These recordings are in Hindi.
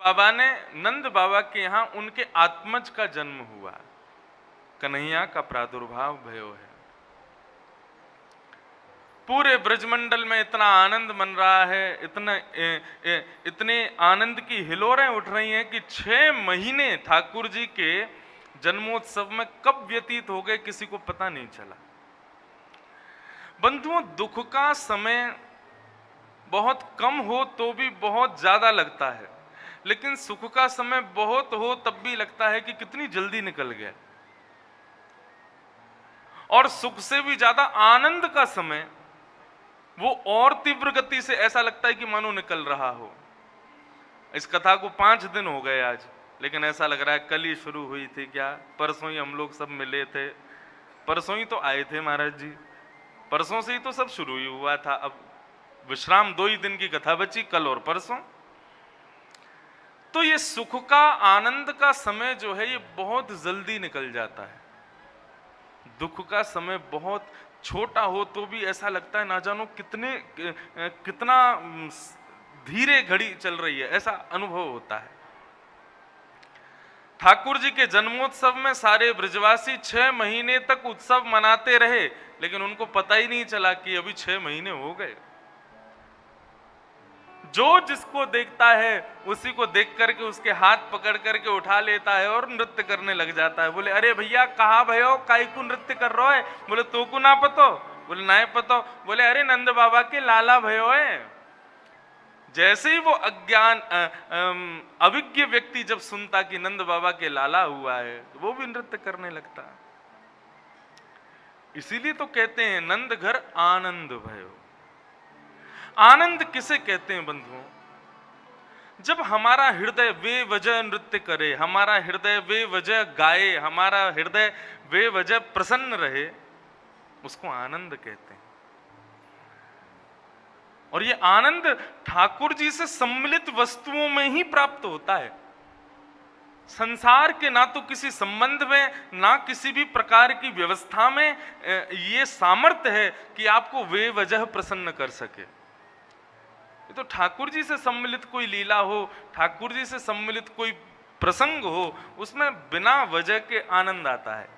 बाबा ने नंद बाबा के यहाँ उनके आत्मज का जन्म हुआ, कन्हैया का प्रादुर्भाव भयो है। पूरे ब्रजमंडल में इतना आनंद मन रहा है, इतने आनंद की हिलोरें उठ रही हैं कि 6 महीने ठाकुर जी के जन्मोत्सव में कब व्यतीत हो गए किसी को पता नहीं चला। बंधुओं, दुख का समय बहुत कम हो तो भी बहुत ज्यादा लगता है, लेकिन सुख का समय बहुत हो तब भी लगता है कि कितनी जल्दी निकल गया। और सुख से भी ज्यादा आनंद का समय वो और तीव्र गति से ऐसा लगता है कि मानो निकल रहा हो। इस कथा को 5 दिन हो गए आज, लेकिन ऐसा लग रहा है कल ही शुरू हुई थी क्या। परसों ही हम लोग सब मिले थे, परसों ही तो आए थे महाराज जी, परसों से ही तो सब शुरू ही हुआ था। अब विश्राम 2 ही दिन की कथा बची, कल और परसों। तो ये सुख का आनंद का समय जो है ये बहुत जल्दी निकल जाता है। दुख का समय बहुत छोटा हो तो भी ऐसा लगता है ना जानो कितना धीरे घड़ी चल रही है, ऐसा अनुभव होता है। ठाकुर जी के जन्मोत्सव में सारे ब्रजवासी 6 महीने तक उत्सव मनाते रहे, लेकिन उनको पता ही नहीं चला कि अभी 6 महीने हो गए। जो जिसको देखता है उसी को देख करके उसके हाथ पकड़ करके उठा लेता है और नृत्य करने लग जाता है। बोले अरे भैया कहाँ भयो, काई को नृत्य कर रहे है? बोले तो को ना पतो? बोले ना पतो। बोले अरे नंद बाबा के लाला भयो है। जैसे ही वो अज्ञान अविज्ञ व्यक्ति जब सुनता कि नंद बाबा के लाला हुआ है तो वो भी नृत्य करने लगता। इसीलिए तो कहते हैं नंद घर आनंद भयो। आनंद किसे कहते हैं बंधुओं? जब हमारा हृदय बेवजह नृत्य करे, हमारा हृदय बेवजह गाए, हमारा हृदय बेवजह प्रसन्न रहे, उसको आनंद कहते हैं। और ये आनंद ठाकुर जी से सम्मिलित वस्तुओं में ही प्राप्त होता है। संसार के ना तो किसी संबंध में ना किसी भी प्रकार की व्यवस्था में ये सामर्थ्य है कि आपको बेवजह प्रसन्न कर सके। ये तो ठाकुर जी से सम्मिलित कोई लीला हो, ठाकुर जी से सम्मिलित कोई प्रसंग हो, उसमें बिना वजह के आनंद आता है,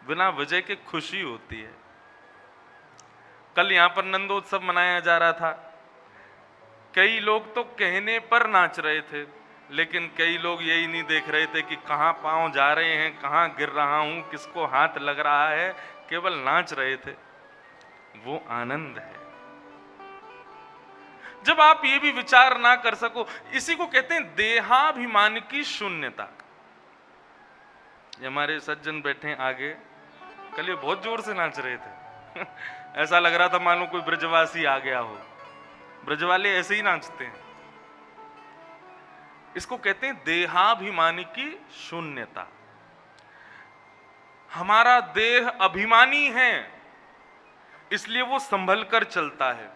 बिना वजह के खुशी होती है। कल यहां पर नंदोत्सव मनाया जा रहा था। कई लोग तो कहने पर नाच रहे थे, लेकिन कई लोग यही नहीं देख रहे थे कि कहां पांव जा रहे हैं, कहां गिर रहा हूं, किसको हाथ लग रहा है, केवल नाच रहे थे। वो आनंद है। जब आप ये भी विचार ना कर सको, इसी को कहते हैं देहाभिमान की शून्यता। ये हमारे सज्जन बैठे हैं आगे, कल ये बहुत जोर से नाच रहे थे ऐसा लग रहा था मानो कोई ब्रजवासी आ गया हो। ब्रजवाले ऐसे ही नाचते हैं। इसको कहते हैं देहाभिमान की शून्यता। हमारा देह अभिमानी है, इसलिए वो संभल कर चलता है,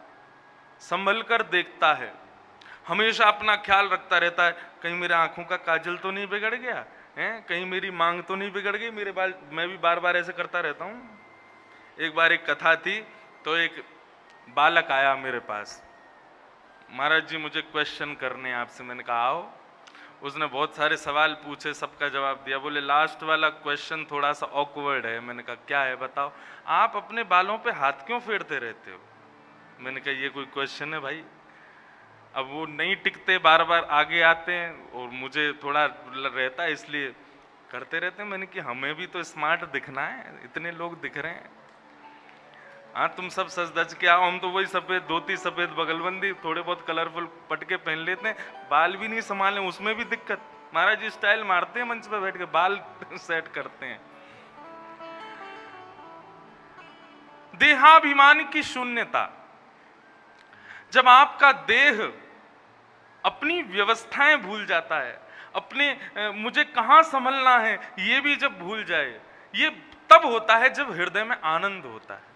संभल कर देखता है, हमेशा अपना ख्याल रखता रहता है। कहीं मेरे आंखों का काजल तो नहीं बिगड़ गया है, कहीं मेरी मांग तो नहीं बिगड़ गई, मेरे बाल। मैं भी बार बार ऐसे करता रहता हूं। एक बार एक कथा थी तो एक बालक आया मेरे पास, महाराज जी मुझे क्वेश्चन करने आपसे। मैंने कहा आओ। उसने बहुत सारे सवाल पूछे, सबका जवाब दिया। बोले लास्ट वाला क्वेश्चन थोड़ा सा ऑकवर्ड है। मैंने कहा क्या है बताओ। आप अपने बालों पे हाथ क्यों फेरते रहते हो? मैंने कहा ये कोई क्वेश्चन है भाई? अब वो नहीं टिकते, बार बार आगे आते हैं और मुझे थोड़ा रहता है इसलिए करते रहते हैं। मैंने कहा हमें भी तो स्मार्ट दिखना है, इतने लोग दिख रहे हैं। हाँ तुम सब सज धज के आओ, हम तो वही सफेद धोती, सफेद बगलबंदी, थोड़े बहुत कलरफुल पटके पहन लेते हैं, बाल भी नहीं संभाले, उसमें भी दिक्कत। महाराज जी स्टाइल मारते हैं मंच पे बैठ के, बाल सेट करते हैं। देहाभिमान की शून्यता। जब आपका देह अपनी व्यवस्थाएं भूल जाता है, अपने मुझे कहां संभलना है ये भी जब भूल जाए, ये तब होता है जब हृदय में आनंद होता है।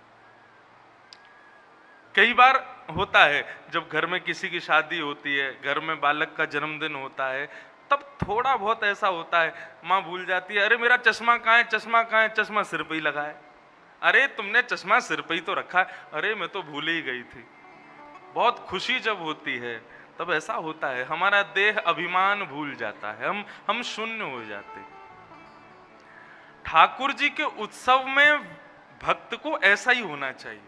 कई बार होता है जब घर में किसी की शादी होती है, घर में बालक का जन्मदिन होता है, तब थोड़ा बहुत ऐसा होता है, माँ भूल जाती है, अरे मेरा चश्मा कहाँ है, चश्मा कहाँ है, चश्मा सिर पे ही लगा है। अरे तुमने चश्मा सिर पे ही तो रखा है। अरे मैं तो भूल ही गई थी। बहुत खुशी जब होती है तब ऐसा होता है, हमारा देह अभिमान भूल जाता है, हम शून्य हो जाते हैं। ठाकुर जी के उत्सव में भक्त को ऐसा ही होना चाहिए।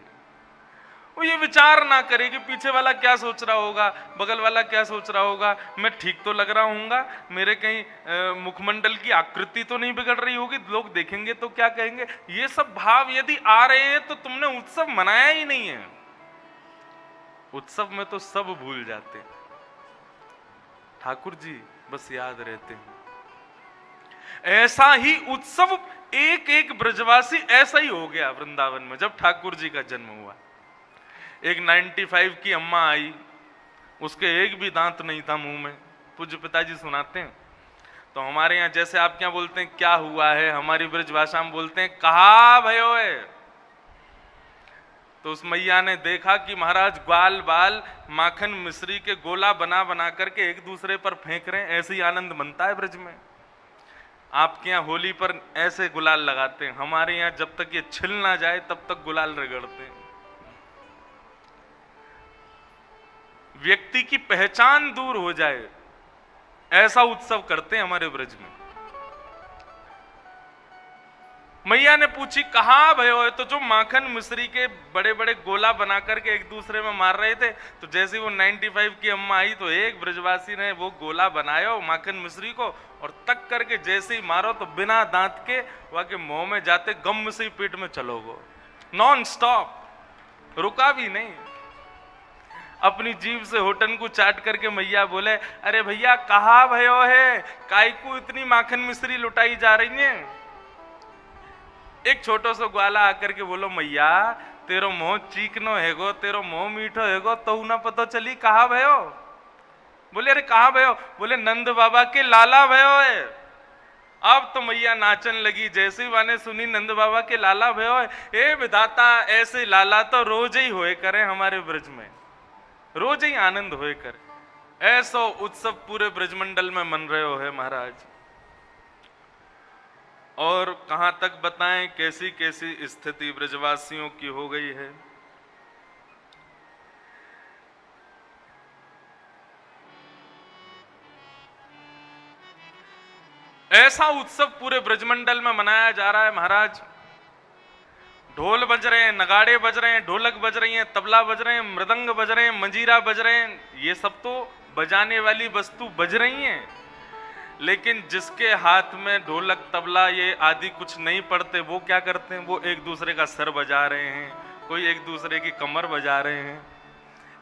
वो ये विचार ना करे कि पीछे वाला क्या सोच रहा होगा, बगल वाला क्या सोच रहा होगा, मैं ठीक तो लग रहा हूँगा, मेरे कहीं मुखमंडल की आकृति तो नहीं बिगड़ रही होगी, लोग देखेंगे तो क्या कहेंगे। ये सब भाव यदि आ रहे हैं तो तुमने उत्सव मनाया ही नहीं है। उत्सव में तो सब भूल जाते हैं, ठाकुर जी बस याद रहते हैं। ऐसा ही उत्सव एक एक ब्रजवासी ऐसा ही हो गया वृंदावन में जब ठाकुर जी का जन्म हुआ। एक 95 की अम्मा आई, उसके एक भी दांत नहीं था मुंह में। पूज्य पिताजी सुनाते हैं, तो हमारे यहाँ जैसे आप क्या बोलते हैं क्या हुआ है, हमारी ब्रज भाषा में बोलते हैं कहा भयो है। तो उस मैया ने देखा कि महाराज ग्वाल बाल माखन मिश्री के गोला बना बना करके एक दूसरे पर फेंक रहे हैं। ऐसे ही आनंद बनता है ब्रज में। आपके यहाँ होली पर ऐसे गुलाल लगाते हैं, हमारे यहाँ जब तक ये छिल ना जाए तब तक गुलाल रगड़ते हैं। व्यक्ति की पहचान दूर हो जाए ऐसा उत्सव करते हैं हमारे ब्रज में। मैया ने पूछी कहाँ भयो है, तो जो माखन मिश्री के बड़े बड़े गोला बना करके एक दूसरे में मार रहे थे, तो जैसे वो 95 की अम्मा आई तो एक ब्रजवासी ने वो गोला बनाया माखन मिश्री को और तक करके जैसे ही मारो तो बिना दांत के वहां के मुंह में जाते गम से ही पेट में चलो गो, नॉन स्टॉप, रुका भी नहीं। अपनी जीभ से होटन को चाट करके मैया बोले अरे भैया कहाँ भयो है, काय को इतनी माखन मिश्री लुटाई जा रही है। एक छोटो सो ग्वाला आकर के बोलो मैया तेरो मुंह चीकनो हैगो, तेरो मुंह मीठो हैगो, तो ना पता चली कहाँ भयो। बोले अरे कहाँ भयो, बोले नंद बाबा के लाला भयो है। अब तो मैया नाचन लगी, जैसे ही वाने सुनी नंद बाबा के लाला भयो है। ए विधाता ऐसे लाला तो रोज ही होए करे हमारे ब्रज में, रोज ही आनंद होए करे। ऐसो उत्सव पूरे ब्रजमंडल में मन रहे हो है महाराज। और कहां तक बताएं कैसी कैसी स्थिति ब्रजवासियों की हो गई है। ऐसा उत्सव पूरे ब्रजमंडल में मनाया जा रहा है महाराज। ढोल बज रहे हैं, नगाड़े बज रहे हैं, ढोलक बज रही हैं, तबला बज रहे हैं, मृदंग बज रहे हैं, मंजीरा बज रहे हैं। ये सब तो बजाने वाली वस्तु बज रही हैं, लेकिन जिसके हाथ में ढोलक तबला ये आदि कुछ नहीं पड़ते वो क्या करते हैं, वो एक दूसरे का सर बजा रहे हैं, कोई एक दूसरे की कमर बजा रहे हैं।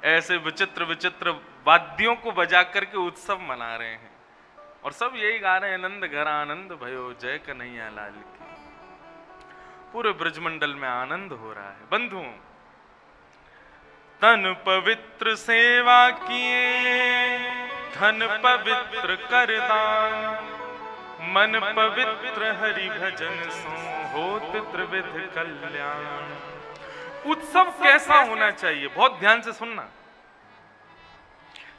ऐसे विचित्र विचित्र वाद्यों को बजा करके उत्सव मना रहे हैं और सब यही गा रहे हैं नंद घर आनंद भयो जय कन्हैया लाल की। पूरे ब्रजमंडल में आनंद हो रहा है। बंधुओं, तन पवित्र सेवा किए धन पवित्र कर दान, मन पवित्र हरि भजन सो होत त्रिविध कल्याण। उत्सव कैसा होना चाहिए, बहुत ध्यान से सुनना।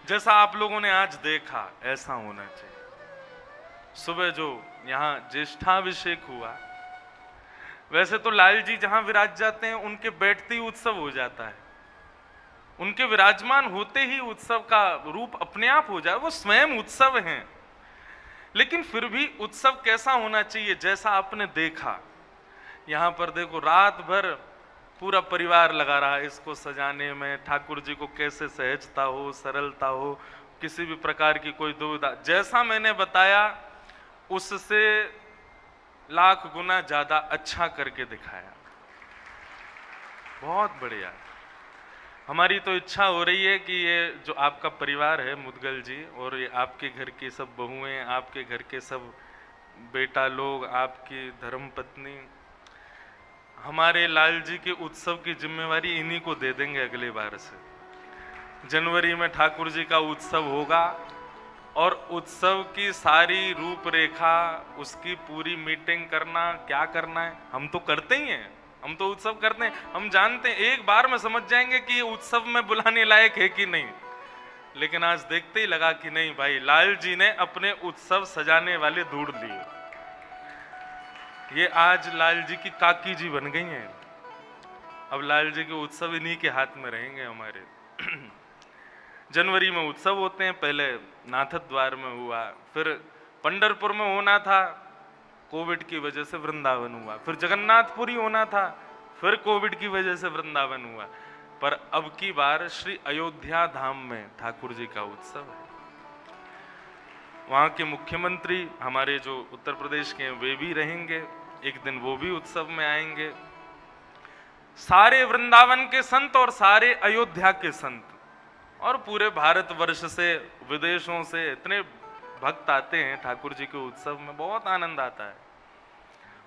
जैसा आप लोगों ने आज देखा ऐसा होना चाहिए। सुबह जो यहाँ ज्येष्ठाभिषेक हुआ, वैसे तो लाल जी जहां विराज जाते हैं उनके बैठते ही उत्सव हो जाता है, उनके विराजमान होते ही उत्सव का रूप अपने आप हो जाए, वो स्वयं उत्सव हैं। लेकिन फिर भी उत्सव कैसा होना चाहिए, जैसा आपने देखा यहाँ पर देखो रात भर पूरा परिवार लगा रहा है इसको सजाने में, ठाकुर जी को कैसे सहजता हो, सरलता हो, किसी भी प्रकार की कोई दुविधा। जैसा मैंने बताया उससे लाख गुना ज्यादा अच्छा करके दिखाया, बहुत बढ़िया। हमारी तो इच्छा हो रही है कि ये जो आपका परिवार है मुदगल जी, और ये आपके घर की सब बहुएं, आपके घर के सब बेटा लोग, आपकी धर्मपत्नी, हमारे लाल जी के उत्सव की जिम्मेवारी इन्हीं को दे देंगे। अगले बार से जनवरी में ठाकुर जी का उत्सव होगा और उत्सव की सारी रूपरेखा, उसकी पूरी मीटिंग करना, क्या करना है हम तो करते ही हैं, हम तो उत्सव करते हैं, हम जानते हैं, एक बार में समझ जाएंगे कि ये उत्सव में बुलाने लायक है कि नहीं। लेकिन आज देखते ही लगा कि नहीं भाई, लाल जी ने अपने उत्सव सजाने वाले ढूंढ लिए। ये आज लाल जी की काकी जी बन गई हैं। अब लाल जी के उत्सव इन्हीं के हाथ में रहेंगे हमारे। जनवरी में उत्सव होते हैं, पहले नाथद्वार में हुआ, फिर पंढरपुर में होना था, कोविड की वजह से वृंदावन हुआ, फिर जगन्नाथपुरी होना था, फिर कोविड की वजह से वृंदावन हुआ। पर अब की बार श्री अयोध्या धाम में ठाकुर जी का उत्सव है। वहां के मुख्यमंत्री हमारे जो उत्तर प्रदेश के हैं वे भी रहेंगे, एक दिन वो भी उत्सव में आएंगे। सारे वृंदावन के संत और सारे अयोध्या के संत और पूरे भारतवर्ष से, विदेशों से इतने भक्त आते हैं ठाकुर जी के उत्सव में, बहुत आनंद आता है।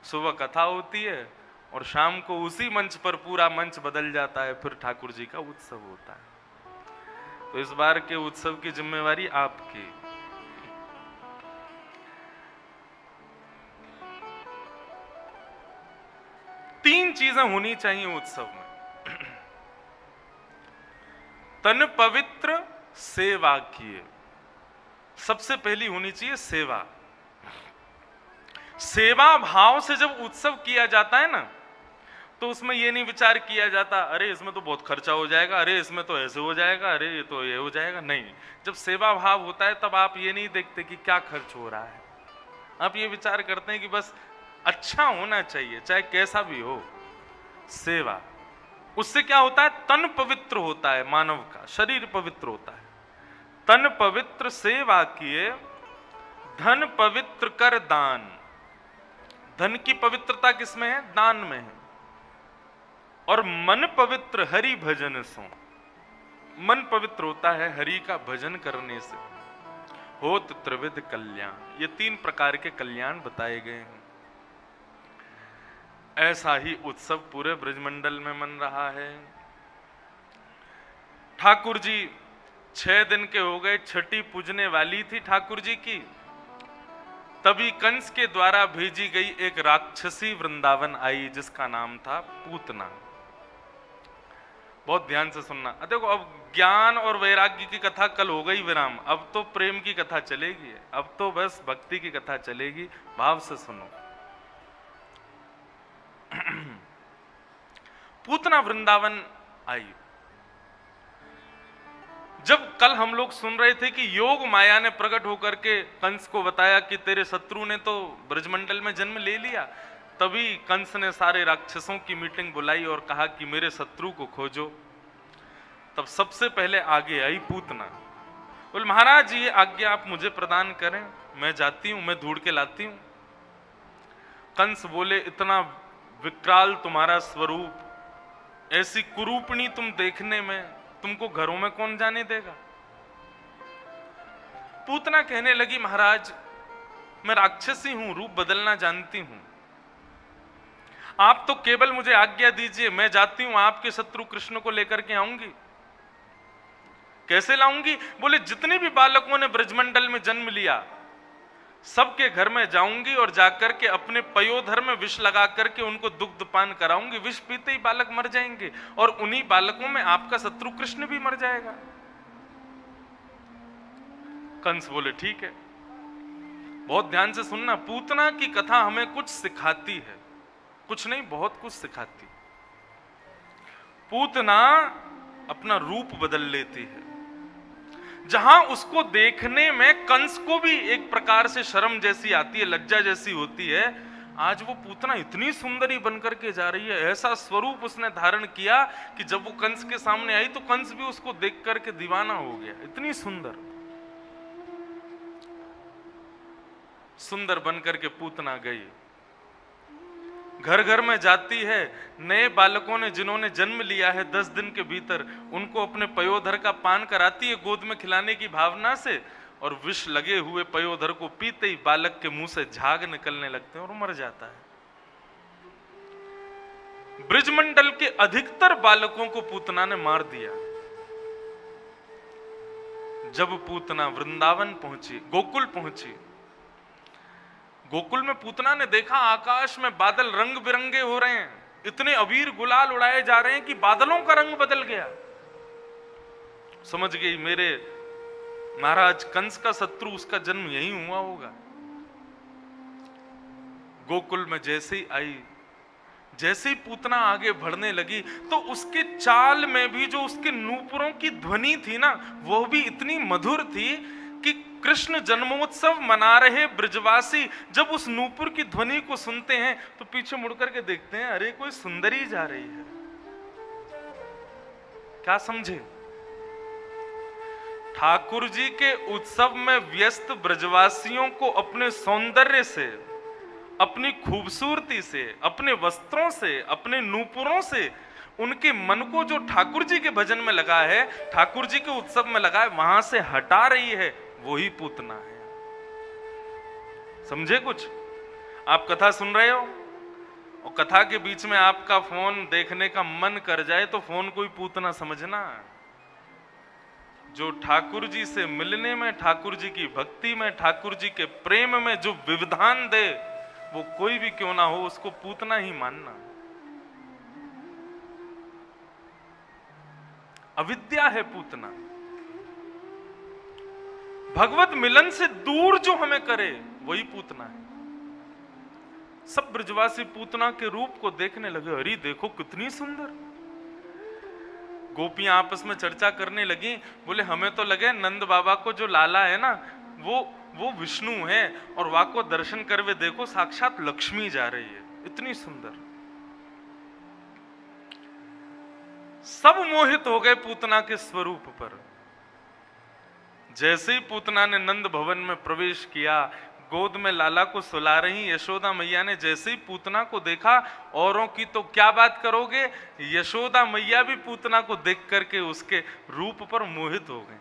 सुबह कथा होती है और शाम को उसी मंच पर पूरा मंच बदल जाता है, फिर ठाकुर जी का उत्सव होता है। तो इस बार के उत्सव की जिम्मेवारी आपकी। तीन चीजें होनी चाहिए उत्सव में। तन पवित्र, सेवा किए। सबसे पहली होनी चाहिए सेवा। सेवा भाव से जब उत्सव किया जाता है ना, तो उसमें यह नहीं विचार किया जाता अरे इसमें तो बहुत खर्चा हो जाएगा, अरे इसमें तो ऐसे हो जाएगा, अरे ये तो ये हो जाएगा। नहीं, जब सेवा भाव होता है तब आप ये नहीं देखते कि क्या खर्च हो रहा है, आप ये विचार करते हैं कि बस अच्छा होना चाहिए, चाहे कैसा भी हो। सेवा, उससे क्या होता है? तन पवित्र होता है, मानव का शरीर पवित्र होता है। तन पवित्र सेवा किए, धन पवित्र कर दान। धन की पवित्रता किसमें है? दान में है। और मन पवित्र हरि भजन सो। मन पवित्र होता है हरि का भजन करने से। होत त्रिविध कल्याण, ये तीन प्रकार के कल्याण बताए गए हैं। ऐसा ही उत्सव पूरे ब्रजमंडल में मन रहा है। ठाकुर जी 6 दिन के हो गए, छठी पूजने वाली थी ठाकुर जी की, तभी कंस के द्वारा भेजी गई एक राक्षसी वृंदावन आई जिसका नाम था पूतना। बहुत ध्यान से सुनना। देखो, अब ज्ञान और वैराग्य की कथा कल हो गई विराम, अब तो प्रेम की कथा चलेगी, अब तो बस भक्ति की कथा चलेगी। भाव से सुनो। पूतना वृंदावन आई। जब कल हम लोग सुन रहे थे कि योग माया ने प्रकट होकर के कंस को बताया कि तेरे शत्रु ने तो ब्रजमंडल में जन्म ले लिया, तभी कंस ने सारे राक्षसों की मीटिंग बुलाई और कहा कि मेरे शत्रु को खोजो। तब सबसे पहले आगे आई पूतना। बोले महाराज ये आज्ञा आप मुझे प्रदान करें, मैं जाती हूं, मैं ढूंढ के लाती हूं। कंस बोले इतना विकराल तुम्हारा स्वरूप, ऐसी कुरूपणी तुम देखने में, तुमको घरों में कौन जाने देगा? पूतना कहने लगी महाराज मैं राक्षसी हूं, रूप बदलना जानती हूं, आप तो केवल मुझे आज्ञा दीजिए, मैं जाती हूं, आपके शत्रु कृष्ण को लेकर के आऊंगी। कैसे लाऊंगी? बोले जितने भी बालकों ने ब्रजमंडल में जन्म लिया सबके घर में जाऊंगी और जाकर के अपने पयोधर में विष लगा करके उनको दुग्ध पान कराऊंगी। विष पीते ही बालक मर जाएंगे और उन्हीं बालकों में आपका शत्रु कृष्ण भी मर जाएगा। कंस बोले ठीक है। बहुत ध्यान से सुनना, पूतना की कथा हमें कुछ सिखाती है, कुछ नहीं बहुत कुछ सिखाती। पूतना अपना रूप बदल लेती है। जहां उसको देखने में कंस को भी एक प्रकार से शर्म जैसी आती है, लज्जा जैसी होती है, आज वो पूतना इतनी सुंदरी बनकर के जा रही है। ऐसा स्वरूप उसने धारण किया कि जब वो कंस के सामने आई तो कंस भी उसको देख करके दीवाना हो गया। इतनी सुंदर सुंदर बनकर के पूतना गई, घर घर में जाती है। नए बालकों ने जिन्होंने जन्म लिया है 10 दिन के भीतर, उनको अपने पयोधर का पान कराती है गोद में खिलाने की भावना से, और विष लगे हुए पयोधर को पीते ही बालक के मुंह से झाग निकलने लगते हैं और मर जाता है। ब्रजमंडल के अधिकतर बालकों को पूतना ने मार दिया। जब पूतना वृंदावन पहुंची, गोकुल पहुंची, गोकुल में पूतना ने देखा आकाश में बादल रंग बिरंगे हो रहे हैं, इतने अबीर गुलाल उड़ाए जा रहे हैं कि बादलों का रंग बदल गया। समझ गई मेरे महाराज कंस का शत्रु, उसका जन्म यही हुआ होगा। गोकुल में जैसे ही आई, जैसे ही पूतना आगे बढ़ने लगी तो उसके चाल में भी जो उसके नूपुरों की ध्वनि थी ना, वो भी इतनी मधुर थी कि कृष्ण जन्मोत्सव मना रहे ब्रजवासी जब उस नूपुर की ध्वनि को सुनते हैं तो पीछे मुड़कर के देखते हैं, अरे कोई सुंदरी जा रही है। क्या समझे? ठाकुर जी के उत्सव में व्यस्त ब्रजवासियों को अपने सौंदर्य से, अपनी खूबसूरती से, अपने वस्त्रों से, अपने नूपुरों से उनके मन को जो ठाकुर जी के भजन में लगा है, ठाकुर जी के उत्सव में लगा है, वहां से हटा रही है, वही पूतना है। समझे कुछ? आप कथा सुन रहे हो और कथा के बीच में आपका फोन देखने का मन कर जाए तो फोन कोई पूतना समझना। जो ठाकुर जी से मिलने में, ठाकुर जी की भक्ति में, ठाकुर जी के प्रेम में जो विविधान दे, वो कोई भी क्यों ना हो, उसको पूतना ही मानना। अविद्या है पूतना। भगवत मिलन से दूर जो हमें करे वही पूतना है। सब ब्रजवासी पूतना के रूप को देखने लगे, अरे देखो कितनी सुंदर। गोपियां आपस में चर्चा करने लगी, बोले हमें तो लगे नंद बाबा को जो लाला है ना वो विष्णु है, और वहां को दर्शन करवे देखो साक्षात लक्ष्मी जा रही है, इतनी सुंदर। सब मोहित हो गए पूतना के स्वरूप पर। जैसे ही पूतना ने नंद भवन में प्रवेश किया, गोद में लाला को सुला रही यशोदा मैया ने जैसे ही पूतना को देखा, औरों की तो क्या बात करोगे, यशोदा मैया भी पूतना को देख करके उसके रूप पर मोहित हो गए।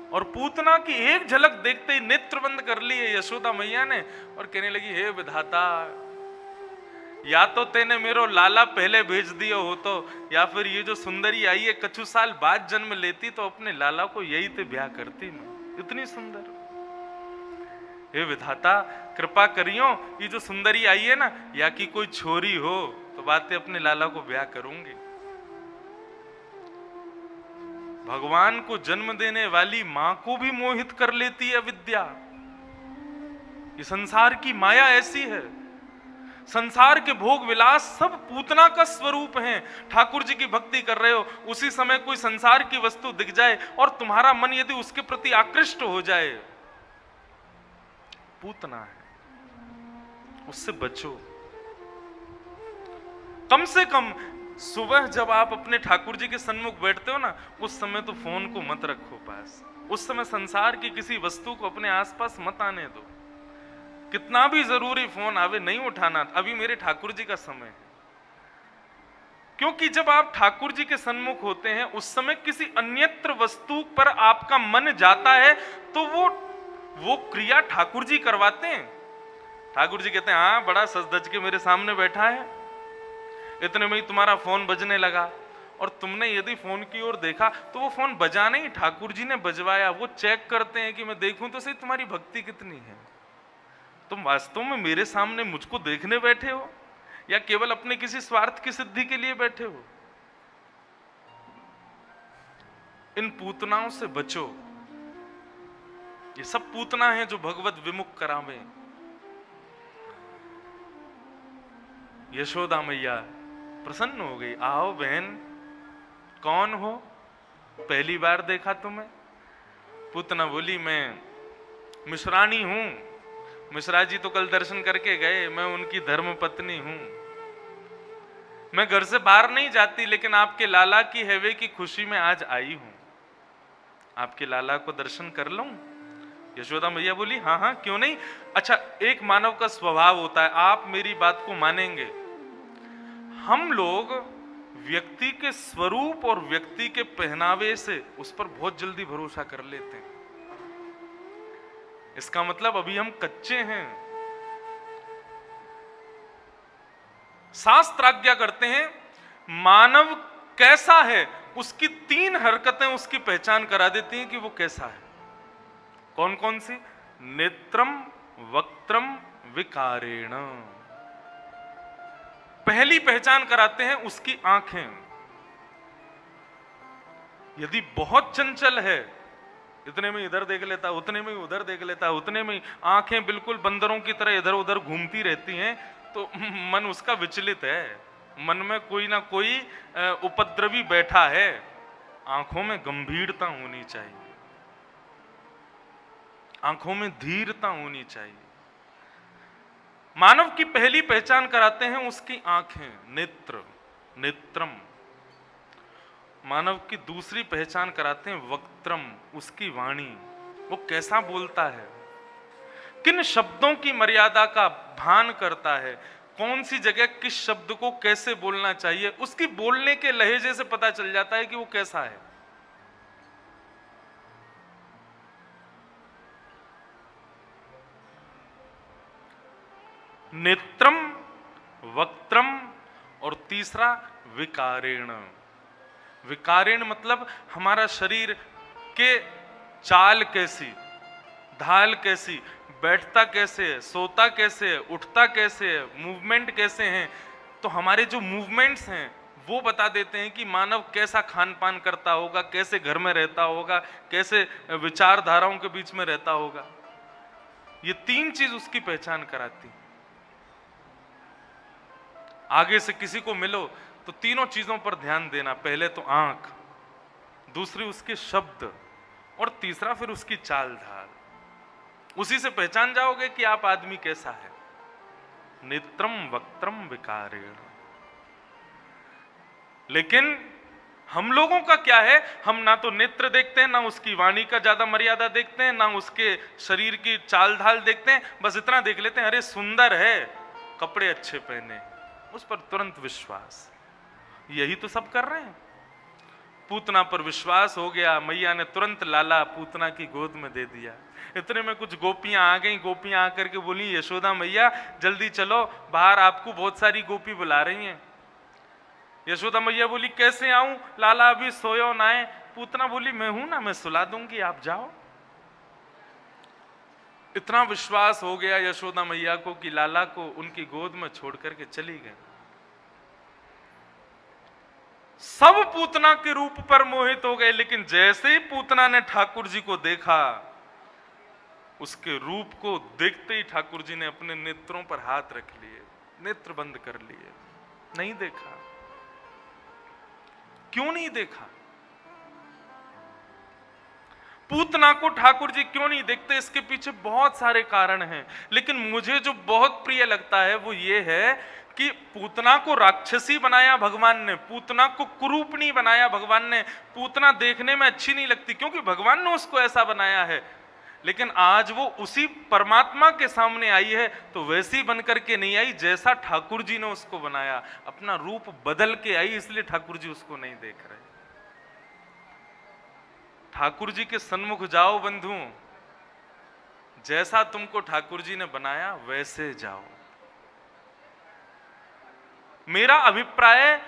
और पूतना की एक झलक देखते ही नेत्र बंद कर लिए यशोदा मैया ने और कहने लगी, हे विधाता, या तो तेने मेरो लाला पहले भेज दिया हो तो, या फिर ये जो सुंदरी आई है कछु साल बाद जन्म लेती तो अपने लाला को यही ते ब्याह करती मैं, इतनी सुंदर। हे विधाता कृपा करियो, ये जो सुंदरी आई है ना, या कि कोई छोरी हो तो बातें अपने लाला को ब्याह करूंगी। भगवान को जन्म देने वाली मां को भी मोहित कर लेती है विद्या। ये संसार की माया ऐसी है। संसार के भोग विलास सब पूतना का स्वरूप हैं। ठाकुर जी की भक्ति कर रहे हो, उसी समय कोई संसार की वस्तु दिख जाए और तुम्हारा मन यदि उसके प्रति आकृष्ट हो जाए, पूतना है, उससे बचो। कम से कम सुबह जब आप अपने ठाकुर जी के सन्मुख बैठते हो ना, उस समय तो फोन को मत रखो पास। उस समय संसार की किसी वस्तु को अपने आसपास मत आने दो। कितना भी जरूरी फोन आवे नहीं उठाना, अभी मेरे ठाकुर जी का समय है। क्योंकि जब आप ठाकुर जी के सन्मुख होते हैं, उस समय किसी अन्यत्र वस्तु पर आपका मन जाता है तो वो क्रिया ठाकुर जी करवाते हैं। ठाकुर जी कहते हैं, हाँ बड़ा सज धज के मेरे सामने बैठा है, इतने में ही तुम्हारा फोन बजने लगा, और तुमने यदि फोन की ओर देखा तो वो फोन बजा नहीं, ठाकुर जी ने बजवाया। वो चेक करते हैं कि मैं देखूं तो सही तुम्हारी भक्ति कितनी है। तुम वास्तव में मेरे सामने मुझको देखने बैठे हो या केवल अपने किसी स्वार्थ की सिद्धि के लिए बैठे हो? इन पूतनाओं से बचो। ये सब पूतना है जो भगवत विमुख करावे। यशोदा मैया प्रसन्न हो गई, आओ बहन, कौन हो, पहली बार देखा तुम्हें? पूतना बोली, मैं मिश्रानी हूं। मिश्रा जी तो कल दर्शन करके गए, मैं उनकी धर्म पत्नी हूं। मैं घर से बाहर नहीं जाती, लेकिन आपके लाला की हैवे की खुशी में आज आई हूं। आपके लाला को दर्शन कर लूं? यशोदा मैया बोली, हाँ हाँ क्यों नहीं। अच्छा, एक मानव का स्वभाव होता है, आप मेरी बात को मानेंगे, हम लोग व्यक्ति के स्वरूप और व्यक्ति के पहनावे से उस पर बहुत जल्दी भरोसा कर लेते हैं। इसका मतलब अभी हम कच्चे हैं। शास्त्र आज्ञा करते हैं, मानव कैसा है उसकी 3 हरकतें उसकी पहचान करा देती हैं कि वो कैसा है। कौन कौन सी? नेत्रम वक्त्रम विकारेण। पहली पहचान कराते हैं उसकी आंखें। यदि बहुत चंचल है, इतने में इधर देख लेता, उतने में उधर देख लेता, उतने में आंखें बिल्कुल बंदरों की तरह इधर उधर घूमती रहती हैं, तो मन उसका विचलित है, मन में कोई ना कोई उपद्रवी बैठा है। आंखों में गंभीरता होनी चाहिए, आंखों में धीरता होनी चाहिए। मानव की पहली पहचान कराते हैं उसकी आंखें, नेत्र, नेत्रम। मानव की दूसरी पहचान कराते हैं वक्त्रम, उसकी वाणी, वो कैसा बोलता है, किन शब्दों की मर्यादा का भान करता है, कौन सी जगह किस शब्द को कैसे बोलना चाहिए, उसकी बोलने के लहजे से पता चल जाता है कि वो कैसा है। नेत्रम, वक्त्रम और तीसरा विकारेण। विकारेण मतलब हमारा शरीर के चाल कैसी, ढाल कैसी, बैठता कैसे है, सोता कैसे है, उठता कैसे है, मूवमेंट कैसे हैं। तो हमारे जो मूवमेंट्स हैं वो बता देते हैं कि मानव कैसा खान पान करता होगा, कैसे घर में रहता होगा, कैसे विचारधाराओं के बीच में रहता होगा। ये तीन चीज उसकी पहचान कराती। आगे से किसी को मिलो तो तीनों चीजों पर ध्यान देना, पहले तो आंख, दूसरी उसके शब्द और तीसरा फिर उसकी चाल ढाल। उसी से पहचान जाओगे कि आप आदमी कैसा है। नेत्रम वक्त्रम विकारेण। लेकिन हम लोगों का क्या है, हम ना तो नेत्र देखते हैं, ना उसकी वाणी का ज्यादा मर्यादा देखते हैं, ना उसके शरीर की चाल ढाल देखते हैं। बस इतना देख लेते हैं, अरे सुंदर है, कपड़े अच्छे पहने, उस पर तुरंत विश्वास। यही तो सब कर रहे हैं। पूतना पर विश्वास हो गया, मैया ने तुरंत लाला पूतना की गोद में दे दिया। इतने में कुछ गोपियां आ गईं, गोपियां आकर के बोली, यशोदा मैया जल्दी चलो, बाहर आपको बहुत सारी गोपी बुला रही हैं। यशोदा मैया बोली, कैसे आऊं, लाला अभी सोयो ना है। पूतना बोली, मैं हूं ना, मैं सुला दूंगी, आप जाओ। इतना विश्वास हो गया यशोदा मैया को कि लाला को उनकी गोद में छोड़ करके चली गई। सब पूतना के रूप पर मोहित हो गए, लेकिन जैसे ही पूतना ने ठाकुर जी को देखा, उसके रूप को देखते ही ठाकुर जी ने अपने नेत्रों पर हाथ रख लिए, नेत्र बंद कर लिए। नहीं देखा। क्यों नहीं देखा? पूतना को ठाकुर जी क्यों नहीं देखते? इसके पीछे बहुत सारे कारण हैं, लेकिन मुझे जो बहुत प्रिय लगता है वो ये है कि पूतना को राक्षसी बनाया भगवान ने, पूतना को कुरूपनी बनाया भगवान ने। पूतना देखने में अच्छी नहीं लगती क्योंकि भगवान ने उसको ऐसा बनाया है, लेकिन आज वो उसी परमात्मा के सामने आई है तो वैसी बनकर के नहीं आई जैसा ठाकुर जी ने उसको बनाया। अपना रूप बदल के आई, इसलिए ठाकुर जी उसको नहीं देख रहे। ठाकुर जी के सन्मुख जाओ बंधु, जैसा तुमको ठाकुर जी ने बनाया वैसे जाओ। मेरा अभिप्राय,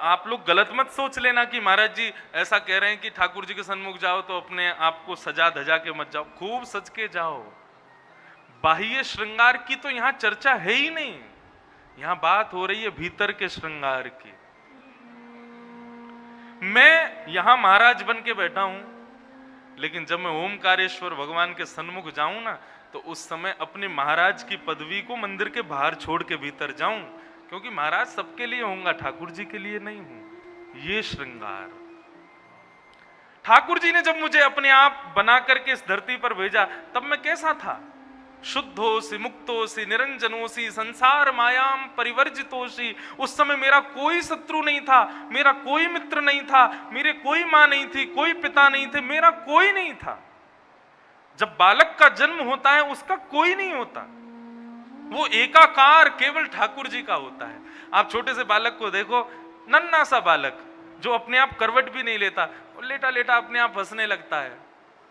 आप लोग गलत मत सोच लेना कि महाराज जी ऐसा कह रहे हैं कि ठाकुर जी के सन्मुख जाओ तो अपने आप को सजा धजा के मत जाओ, खूब सज के जाओ। बाह्य श्रृंगार की तो यहां चर्चा है ही नहीं, यहां बात हो रही है भीतर के श्रृंगार की। मैं यहां महाराज बन के बैठा हूं, लेकिन जब मैं ओमकारेश्वर भगवान के सन्मुख जाऊं ना, तो उस समय अपने महाराज की पदवी को मंदिर के बाहर छोड़ के भीतर जाऊं, क्योंकि महाराज सबके लिए होऊंगा, ठाकुर जी के लिए नहीं हूं। ये श्रृंगार ठाकुर जी ने जब मुझे अपने आप बना करके इस धरती पर भेजा, तब मैं कैसा था? शुद्धोसी मुक्तोसी निरंजनोसी संसार मायाम परिवर्जितोसी। उस समय मेरा कोई शत्रु नहीं था, मेरा कोई मित्र नहीं था, मेरे कोई मां नहीं थी, कोई पिता नहीं थे, मेरा कोई नहीं था। जब बालक का जन्म होता है उसका कोई नहीं होता, वो एकाकार केवल ठाकुर जी का होता है। आप छोटे से बालक को देखो, नन्हा सा बालक जो अपने आप करवट भी नहीं लेता, लेटा लेटा अपने आप हंसने लगता है।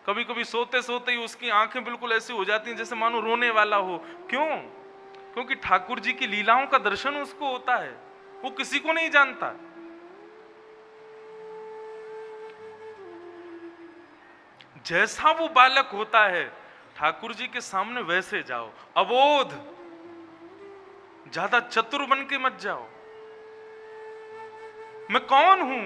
कभी कभी सोते सोते ही उसकी आंखें बिल्कुल ऐसी हो जाती हैं जैसे मानो रोने वाला हो। क्यों? क्योंकि ठाकुर जी की लीलाओं का दर्शन उसको होता है, वो किसी को नहीं जानता। जैसा वो बालक होता है ठाकुर जी के सामने वैसे जाओ, अबोध, ज्यादा चतुर बन के मत जाओ। मैं कौन हूं?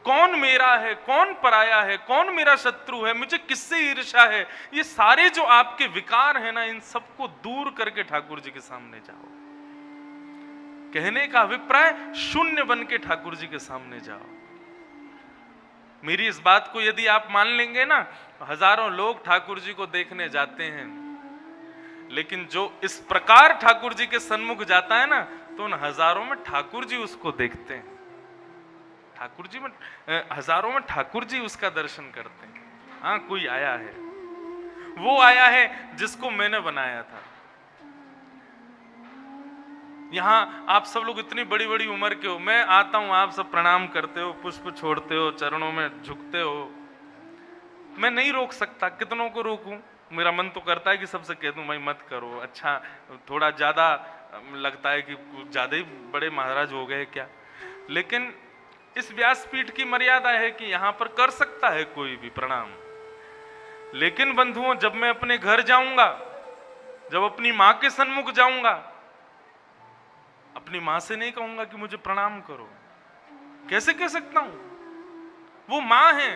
कौन मेरा है, कौन पराया है, कौन मेरा शत्रु है, मुझे किससे ईर्ष्या है, ये सारे जो आपके विकार है ना, इन सबको दूर करके ठाकुर जी के सामने जाओ। कहने का अभिप्राय शून्य बन के ठाकुर जी के सामने जाओ। मेरी इस बात को यदि आप मान लेंगे ना, हजारों लोग ठाकुर जी को देखने जाते हैं, लेकिन जो इस प्रकार ठाकुर जी के सन्मुख जाता है ना, तो उन हजारों में ठाकुर जी उसको देखते हैं। ठाकुर जी में हजारों में ठाकुर जी उसका दर्शन करते हैं। हाँ, कोई आया है, वो आया है जिसको मैंने बनाया था। यहां आप सब लोग इतनी बड़ी बड़ी उम्र के हो, मैं आता हूं, आप सब प्रणाम करते हो, पुष्प छोड़ते हो, चरणों में झुकते हो। मैं नहीं रोक सकता, कितनों को रोकूं? मेरा मन तो करता है कि सबसे कह दूं भाई मत करो, अच्छा थोड़ा ज्यादा लगता है कि ज्यादा ही बड़े महाराज हो गए क्या। लेकिन इस व्यासपीठ की मर्यादा है कि यहां पर कर सकता है कोई भी प्रणाम। लेकिन बंधुओं, जब मैं अपने घर जाऊंगा, जब अपनी मां के सन्मुख जाऊंगा, अपनी मां से नहीं कहूंगा कि मुझे प्रणाम करो। कैसे कह सकता हूं? वो मां है,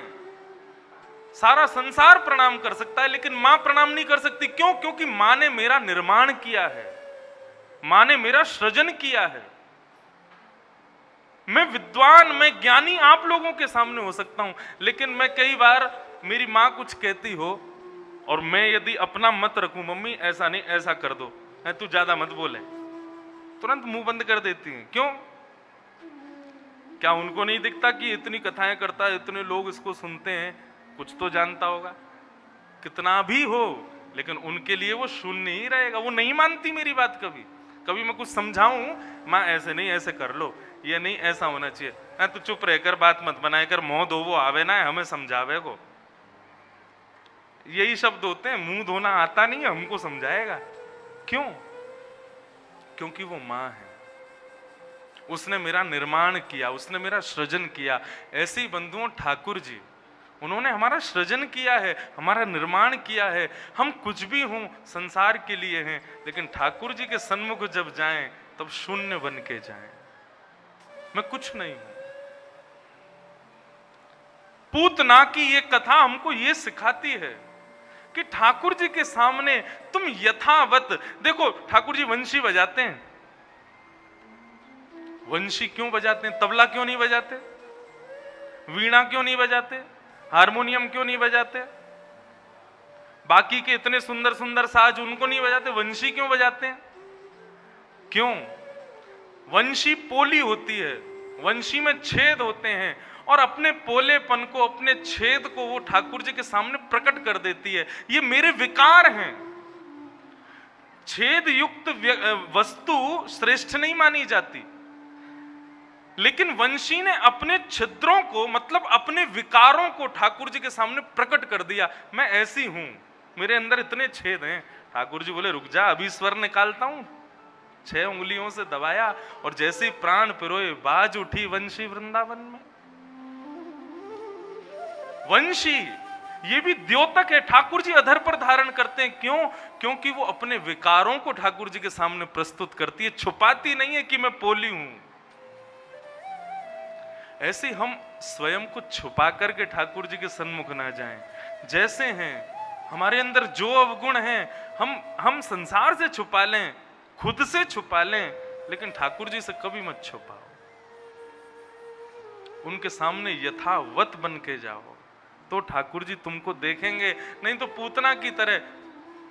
सारा संसार प्रणाम कर सकता है, लेकिन मां प्रणाम नहीं कर सकती। क्यों? क्योंकि मां ने मेरा निर्माण किया है, मां ने मेरा सृजन किया है। मैं विद्वान, मैं ज्ञानी आप लोगों के सामने हो सकता हूं, लेकिन मैं कई बार, मेरी मां कुछ कहती हो और मैं यदि अपना मत रखूं, मम्मी ऐसा नहीं, ऐसा कर दो, तू ज्यादा मत बोले, तुरंत मुंह बंद कर देती हैं। क्यों? क्या उनको नहीं दिखता कि इतनी कथाएं करता है, इतने लोग इसको सुनते हैं, कुछ तो जानता होगा? कितना भी हो, लेकिन उनके लिए वो शून्य ही रहेगा। वो नहीं मानती मेरी बात। कभी कभी मैं कुछ समझाऊं, मां ऐसे नहीं, ऐसे कर लो, ये नहीं, ऐसा होना चाहिए, तू चुप रहकर बात मत बनाए कर, मोह दो, वो आवे ना हमें समझावे को। यही शब्द होते हैं, मुंह धोना आता नहीं है, हमको समझाएगा। क्यों? क्योंकि वो मां है, उसने मेरा निर्माण किया, उसने मेरा सृजन किया। ऐसे ही बंधुओं ठाकुर जी, उन्होंने हमारा सृजन किया है, हमारा निर्माण किया है। हम कुछ भी हों संसार के लिए हैं, लेकिन ठाकुर जी के सन्मुख जब जाएं तब शून्य बन के जाएं। मैं कुछ नहीं हूं। पूतना की ये कथा हमको ये सिखाती है कि ठाकुर जी के सामने तुम यथावत देखो। ठाकुर जी वंशी बजाते हैं, वंशी क्यों बजाते हैं? तबला क्यों नहीं बजाते? वीणा क्यों नहीं बजाते? हारमोनियम क्यों नहीं बजाते? बाकी के इतने सुंदर सुंदर साज उनको नहीं बजाते, वंशी क्यों बजाते हैं? क्यों? वंशी पोली होती है, वंशी में छेद होते हैं, और अपने पोलेपन को, अपने छेद को वो ठाकुर जी के सामने प्रकट कर देती है। ये मेरे विकार हैं। छेद युक्त वस्तु श्रेष्ठ नहीं मानी जाती, लेकिन वंशी ने अपने छिद्रों को, मतलब अपने विकारों को ठाकुर जी के सामने प्रकट कर दिया। मैं ऐसी हूं, मेरे अंदर इतने छेद हैं। ठाकुर जी बोले रुक जा, अभी स्वर निकालता हूं। 6 उंगलियों से दबाया और जैसे प्राण पिरोए बाज उठी वंशी वृंदावन में। वंशी ये भी द्योतक है, ठाकुर जी अधर पर धारण करते हैं। क्यों? क्योंकि वो अपने विकारों को ठाकुर जी के सामने प्रस्तुत करती है, छुपाती नहीं है कि मैं पोली हूं। ऐसे हम स्वयं को छुपा करके ठाकुर जी के सन्मुख ना जाएं। जैसे हैं, हमारे अंदर जो अवगुण हैं हम संसार से छुपा लें, खुद से छुपा लें, लेकिन ठाकुर जी से कभी मत छुपाओ। उनके सामने यथावत बन के जाओ, तो ठाकुर जी तुमको देखेंगे। नहीं तो पूतना की तरह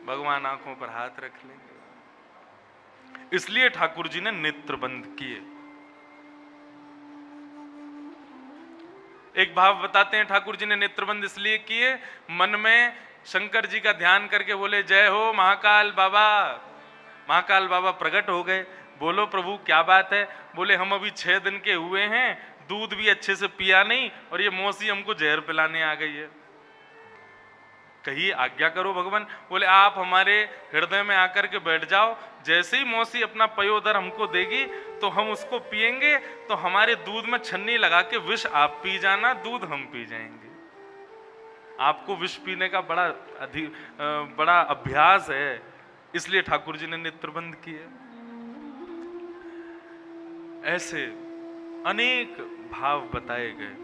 भगवान आंखों पर हाथ रख लेंगे। इसलिए ठाकुर जी ने नेत्र बंद किए। एक भाव बताते हैं, ठाकुर जी ने नेत्रबंद इसलिए किए, मन में शंकर जी का ध्यान करके बोले जय हो महाकाल बाबा। महाकाल बाबा प्रकट हो गए। बोलो प्रभु क्या बात है? बोले हम अभी 6 दिन के हुए हैं, दूध भी अच्छे से पिया नहीं, और ये मौसी हमको जहर पिलाने आ गई है। कहिए आज्ञा करो भगवान। बोले आप हमारे हृदय में आकर के बैठ जाओ, जैसे ही मौसी अपना पयोदर हमको देगी तो हम उसको पिएंगे, तो हमारे दूध में छन्नी लगा के विष आप पी जाना, दूध हम पी जाएंगे। आपको विष पीने का बड़ा अभ्यास है, इसलिए ठाकुर जी ने नेत्रबंद किए। ऐसे अनेक भाव बताए गए।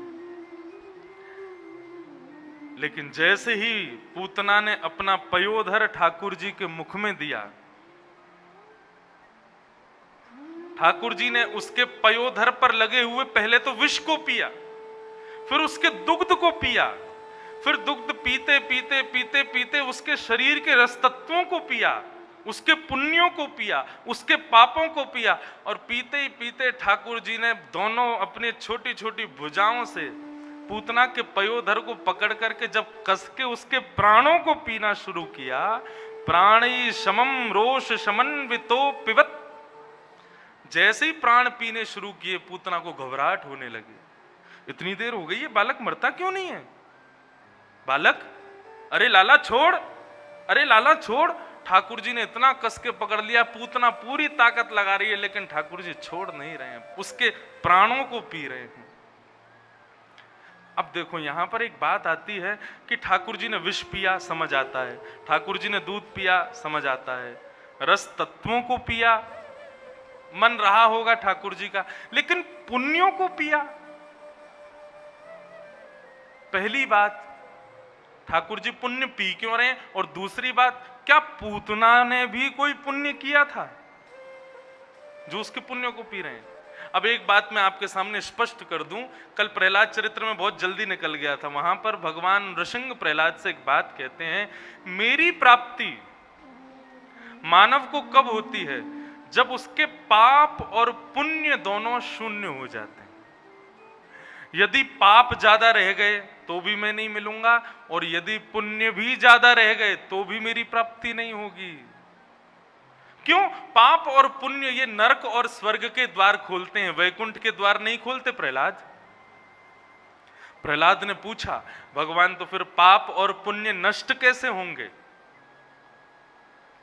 लेकिन जैसे ही पूतना ने अपना पयोधर ठाकुर जी के मुख में दिया, ठाकुर जी ने उसके पयोधर पर लगे हुए पहले तो विष को पिया, फिर उसके दुग्ध को पिया, फिर दुग्ध पीते पीते पीते पीते उसके शरीर के रस तत्वों को पिया, उसके पुण्यों को पिया, उसके पापों को पिया, और पीते ही पीते ठाकुर जी ने दोनों अपने छोटी छोटी भुजाओं से पूतना के पयोधर को पकड़ करके जब कस के उसके प्राणों को पीना शुरू किया, प्राणी शमम रोष समन्वितो पिबत, जैसे ही प्राण पीने शुरू किए पूतना को घबराहट होने लगी। इतनी देर हो गई है, बालक मरता क्यों नहीं है? बालक, अरे लाला छोड़, अरे लाला छोड़। ठाकुर जी ने इतना कस के पकड़ लिया, पूतना पूरी ताकत लगा रही है, लेकिन ठाकुर जी छोड़ नहीं रहे हैं, उसके प्राणों को पी रहे हैं। अब देखो यहां पर एक बात आती है कि ठाकुर जी ने विष पिया, समझ आता है, ठाकुर जी ने दूध पिया, समझ आता है, रस तत्वों को पिया, मन रहा होगा ठाकुर जी का, लेकिन पुण्यों को पिया। पहली बात, ठाकुर जी पुण्य पी क्यों रहे हैं? और दूसरी बात, क्या पूतना ने भी कोई पुण्य किया था जो उसके पुण्यों को पी रहे हैं? अब एक बात मैं आपके सामने स्पष्ट कर दूं, कल प्रहलाद चरित्र में बहुत जल्दी निकल गया था, वहां पर भगवान नृसिंह प्रहलाद से एक बात कहते हैं, मेरी प्राप्ति मानव को कब होती है? जब उसके पाप और पुण्य दोनों शून्य हो जाते हैं। यदि पाप ज्यादा रह गए तो भी मैं नहीं मिलूंगा, और यदि पुण्य भी ज्यादा रह गए तो भी मेरी प्राप्ति नहीं होगी। क्यों? पाप और पुण्य ये नरक और स्वर्ग के द्वार खोलते हैं, वैकुंठ के द्वार नहीं खोलते। प्रहलाद ने पूछा, भगवान तो फिर पाप और पुण्य नष्ट कैसे होंगे?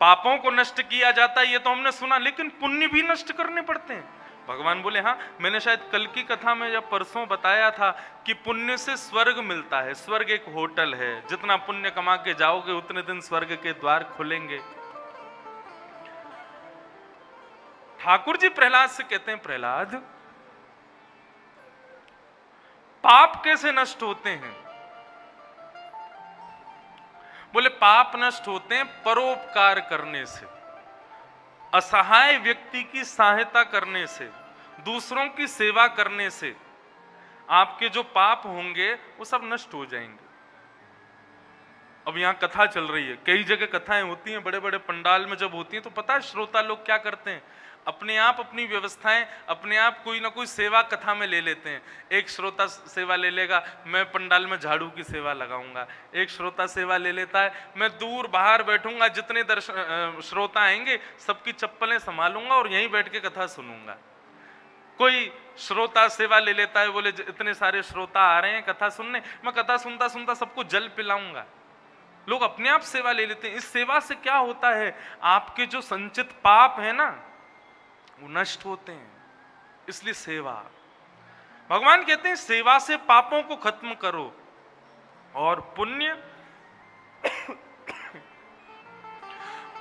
पापों को नष्ट किया जाता है ये तो हमने सुना, लेकिन पुण्य भी नष्ट करने पड़ते हैं। भगवान बोले, हाँ, मैंने शायद कल की कथा में या परसों बताया था कि पुण्य से स्वर्ग मिलता है। स्वर्ग एक होटल है, जितना पुण्य कमा के जाओगे उतने दिन स्वर्ग के द्वार खुलेंगे। ठाकुर जी प्रहलाद से कहते हैं, प्रहलाद, पाप कैसे नष्ट होते हैं? बोले, पाप नष्ट होते हैं परोपकार करने से, असहाय व्यक्ति की सहायता करने से, दूसरों की सेवा करने से आपके जो पाप होंगे वो सब नष्ट हो जाएंगे। अब यहाँ कथा चल रही है, कई जगह कथाएं होती हैं, बड़े बड़े पंडाल में जब होती हैं तो पता है श्रोता लोग क्या करते हैं, अपने आप अपनी व्यवस्थाएं अपने आप कोई ना कोई सेवा कथा में ले लेते हैं। एक श्रोता सेवा ले लेगा, मैं पंडाल में झाड़ू की सेवा लगाऊंगा। एक श्रोता सेवा ले लेता है, मैं दूर बाहर बैठूंगा, जितने श्रोता आएंगे सबकी चप्पलें संभालूंगा और यहीं बैठ के कथा सुनूंगा। कोई श्रोता सेवा ले लेता है, बोले इतने सारे श्रोता आ रहे हैं कथा सुनने, मैं कथा सुनता सुनता सबको जल पिलाऊंगा। लोग अपने आप सेवा ले लेते हैं। इस सेवा से क्या होता है, आपके जो संचित पाप है ना वो नष्ट होते हैं। इसलिए सेवा, भगवान कहते हैं सेवा से पापों को खत्म करो, और पुण्य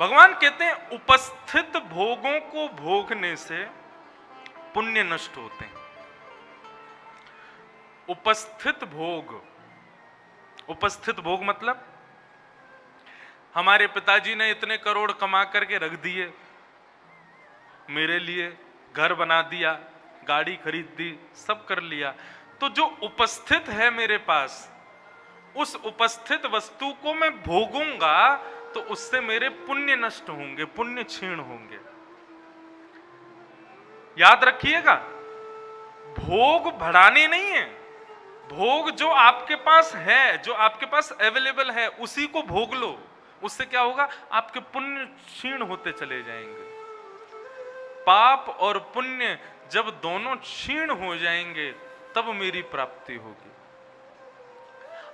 भगवान कहते हैं उपस्थित भोगों को भोगने से पुण्य नष्ट होते हैं। उपस्थित भोग मतलब हमारे पिताजी ने इतने करोड़ कमा करके रख दिए मेरे लिए, घर बना दिया, गाड़ी खरीद दी, सब कर लिया, तो जो उपस्थित है मेरे पास, उस उपस्थित वस्तु को मैं भोगूंगा तो उससे मेरे पुण्य नष्ट होंगे, पुण्य क्षीण होंगे। याद रखिएगा, भोग बढ़ाने नहीं है, भोग जो आपके पास है, जो आपके पास अवेलेबल है उसी को भोग लो। उससे क्या होगा, आपके पुण्य क्षीण होते चले जाएंगे। पाप और पुण्य जब दोनों क्षीण हो जाएंगे तब मेरी प्राप्ति होगी।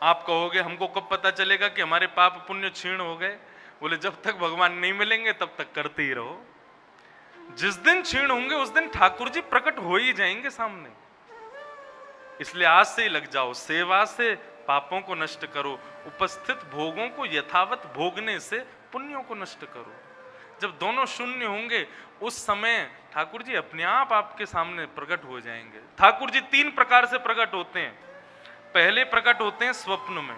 आप कहोगे हमको कब पता चलेगा कि हमारे पाप पुण्य क्षीण हो गए? बोले जब तक भगवान नहीं मिलेंगे तब तक करते ही रहो। जिस दिन क्षीण होंगे उस दिन ठाकुर जी प्रकट हो ही जाएंगे सामने। इसलिए आज से ही लग जाओ, सेवा से पापों को नष्ट करो, उपस्थित भोगों को यथावत भोगने से पुण्यों को नष्ट करो। जब दोनों शून्य होंगे उस समय ठाकुर जी अपने आप आपके सामने प्रकट हो जाएंगे। ठाकुर जी 3 प्रकार से प्रकट होते हैं। पहले प्रकट होते हैं स्वप्न में,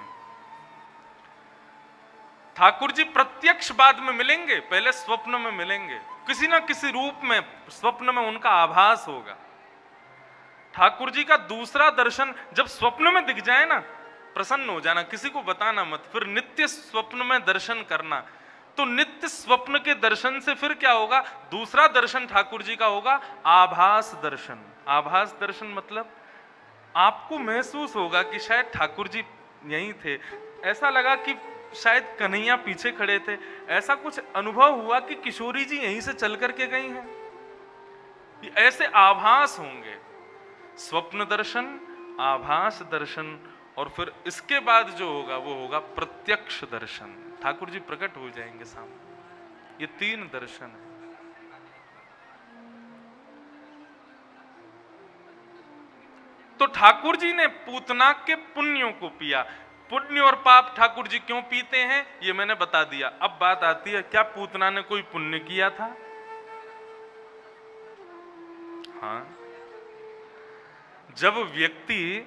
ठाकुर जी प्रत्यक्ष बाद में मिलेंगे, पहले स्वप्न में मिलेंगे, किसी ना किसी रूप में स्वप्न में उनका आभास होगा। ठाकुर जी का दूसरा दर्शन जब स्वप्न में दिख जाए ना, प्रसन्न हो जाना, किसी को बताना मत, फिर नित्य स्वप्न में दर्शन करना। तो नित्य स्वप्न के दर्शन से फिर क्या होगा, दूसरा दर्शन ठाकुर जी का होगा आभास दर्शन। आभास दर्शन मतलब आपको महसूस होगा कि शायद ठाकुर जी यहीं थे, ऐसा लगा कि शायद कन्हैया पीछे खड़े थे, ऐसा कुछ अनुभव हुआ कि किशोरी जी यहीं से चल करके गई हैं। ऐसे आभास होंगे, स्वप्न दर्शन, आभास दर्शन, और फिर इसके बाद जो होगा वो होगा प्रत्यक्ष दर्शन। ठाकुर जी प्रकट हो जाएंगे सामने। ये 3 दर्शन है। तो ठाकुर जी ने पूतना के पुण्यों को पिया। पुण्य और पाप ठाकुर जी क्यों पीते हैं ये मैंने बता दिया। अब बात आती है, क्या पूतना ने कोई पुण्य किया था? हाँ, जब व्यक्ति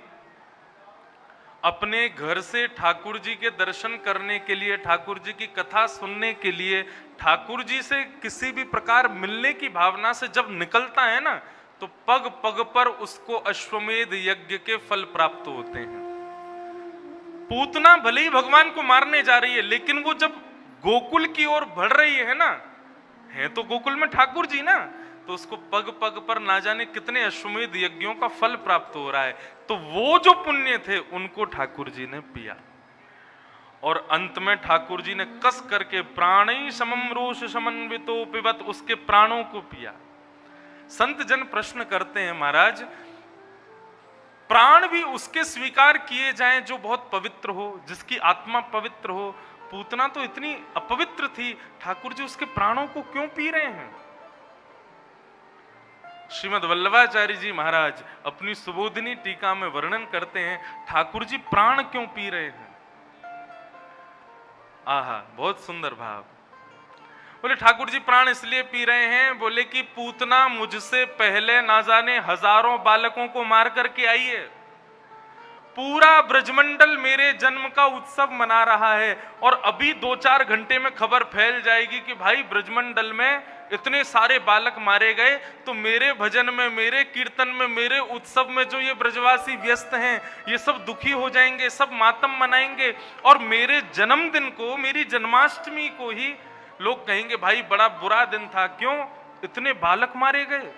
अपने घर से ठाकुर जी के दर्शन करने के लिए, ठाकुर जी की कथा सुनने के लिए, ठाकुर जी से किसी भी प्रकार मिलने की भावना से जब निकलता है ना, तो पग पग पर उसको अश्वमेध यज्ञ के फल प्राप्त होते हैं। पूतना भले ही भगवान को मारने जा रही है, लेकिन वो जब गोकुल की ओर बढ़ रही है ना, है तो गोकुल में ठाकुर जी ना, तो उसको पग पग पर ना जाने कितने अश्वमेध यज्ञों का फल प्राप्त हो रहा है। तो वो जो पुण्य थे उनको ठाकुर जी ने पिया, और अंत में ठाकुर जी ने कस करके प्राणी समम रोष समन्वितो पिबत, उसके प्राणों को पिया। संत जन प्रश्न करते हैं, महाराज प्राण भी उसके स्वीकार किए जाएं जो बहुत पवित्र हो, जिसकी आत्मा पवित्र हो। पूतना तो इतनी अपवित्र थी, ठाकुर जी उसके प्राणों को क्यों पी रहे हैं? श्रीमद् वल्लभाचार्य जी महाराज अपनी सुबोधिनी टीका में वर्णन करते हैं, ठाकुर जी प्राण क्यों पी रहे हैं। आहा, बहुत सुंदर भाव। बोले ठाकुर जी प्राण इसलिए पी रहे हैं, बोले कि पूतना मुझसे पहले ना जाने हजारों बालकों को मार करके आई है। पूरा ब्रजमंडल मेरे जन्म का उत्सव मना रहा है, और अभी 2-4 घंटे में खबर फैल जाएगी कि भाई ब्रजमंडल में इतने सारे बालक मारे गए। तो मेरे भजन में, मेरे कीर्तन में, मेरे उत्सव में जो ये ब्रजवासी व्यस्त हैं, ये सब दुखी हो जाएंगे, सब मातम मनाएंगे, और मेरे जन्मदिन को, मेरी जन्माष्टमी को ही लोग कहेंगे भाई बड़ा बुरा दिन था, क्यों इतने बालक मारे गए।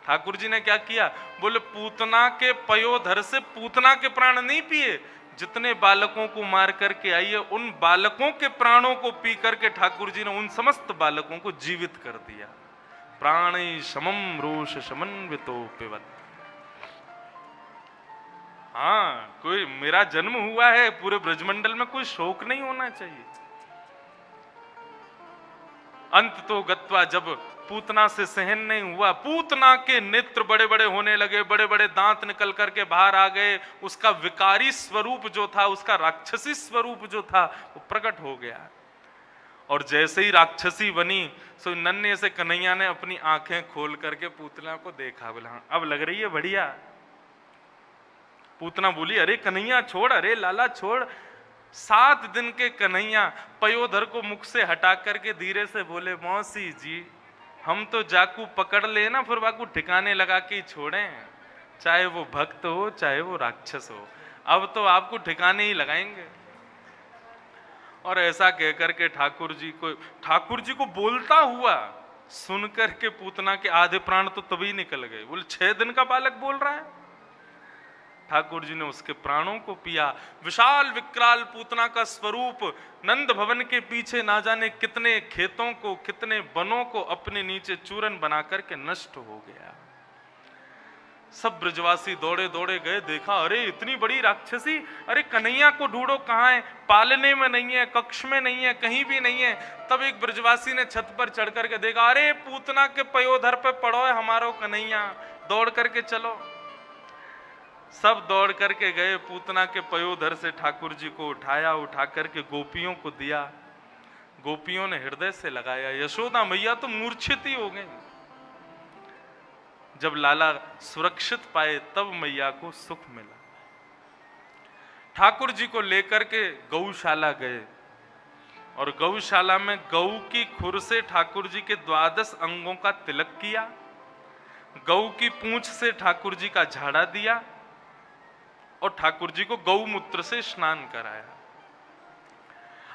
ठाकुर जी ने क्या किया, बोले पूतना के पयोधर से पूतना के प्राण नहीं पिए, जितने बालकों को मार करके आई है उन बालकों के प्राणों को पी करके ठाकुर जी ने उन समस्त बालकों को जीवित कर दिया। प्राणी समम रोष समन्वितो पिबत। हाँ, कोई मेरा जन्म हुआ है, पूरे ब्रजमंडल में कोई शोक नहीं होना चाहिए। अंत तो गत्वा, जब पूतना से सहन नहीं हुआ, पूतना के नेत्र बड़े बड़े होने लगे, बड़े बड़े दांत निकल करके बाहर आ गए, उसका विकारी स्वरूप जो था, उसका राक्षसी स्वरूप जो था वो प्रकट हो गया। और जैसे ही राक्षसी बनी, सो नन्हे से कन्हैया ने अपनी आंखें खोल करके पूतना को देखा, बोला अब लग रही है बढ़िया। पूतना बोली अरे कन्हैया छोड़, अरे लाला छोड़। 7 दिन के कन्हैया पयोधर को मुख से हटा करके धीरे से बोले, मौसी जी हम तो जाकू पकड़ ले ना, फिर वाकू ठिकाने लगा के छोड़ें, चाहे वो भक्त हो चाहे वो राक्षस हो, अब तो आपको ठिकाने ही लगाएंगे। और ऐसा कहकर के ठाकुर जी को बोलता हुआ सुनकर के पूतना के आधे प्राण तो तभी निकल गए। बोले 6 दिन का बालक बोल रहा है। ठाकुर जी ने उसके प्राणों को पिया। विशाल विकराल पूतना का स्वरूप नंद भवन के पीछे ना जाने कितने खेतों को, कितने वनों को अपने नीचे चूरन बना करके नष्ट हो गया। सब ब्रजवासी दौड़े दौड़े गए, देखा अरे इतनी बड़ी राक्षसी, अरे कन्हैया को ढूंढो, कहाँ है, पालने में नहीं है, कक्ष में नहीं है, कहीं भी नहीं है। तब एक ब्रजवासी ने छत पर चढ़ करके देखा, अरे पूतना के पयोधर पे पड़ो है हमारो कन्हैया, दौड़ करके चलो। सब दौड़ करके गए, पूतना के पयोधर से ठाकुर जी को उठाया, उठा करके गोपियों को दिया। गोपियों ने हृदय से लगाया। यशोदा मैया तो मूर्छित ही हो गई। जब लाला सुरक्षित पाए तब मैया को सुख मिला। ठाकुर जी को लेकर के गौशाला गए, और गौशाला में गऊ की खुर से ठाकुर जी के 12 अंगों का तिलक किया, गऊ की पूंछ से ठाकुर जी का झाड़ा दिया और ठाकुर जी को गौमूत्र से स्नान कराया।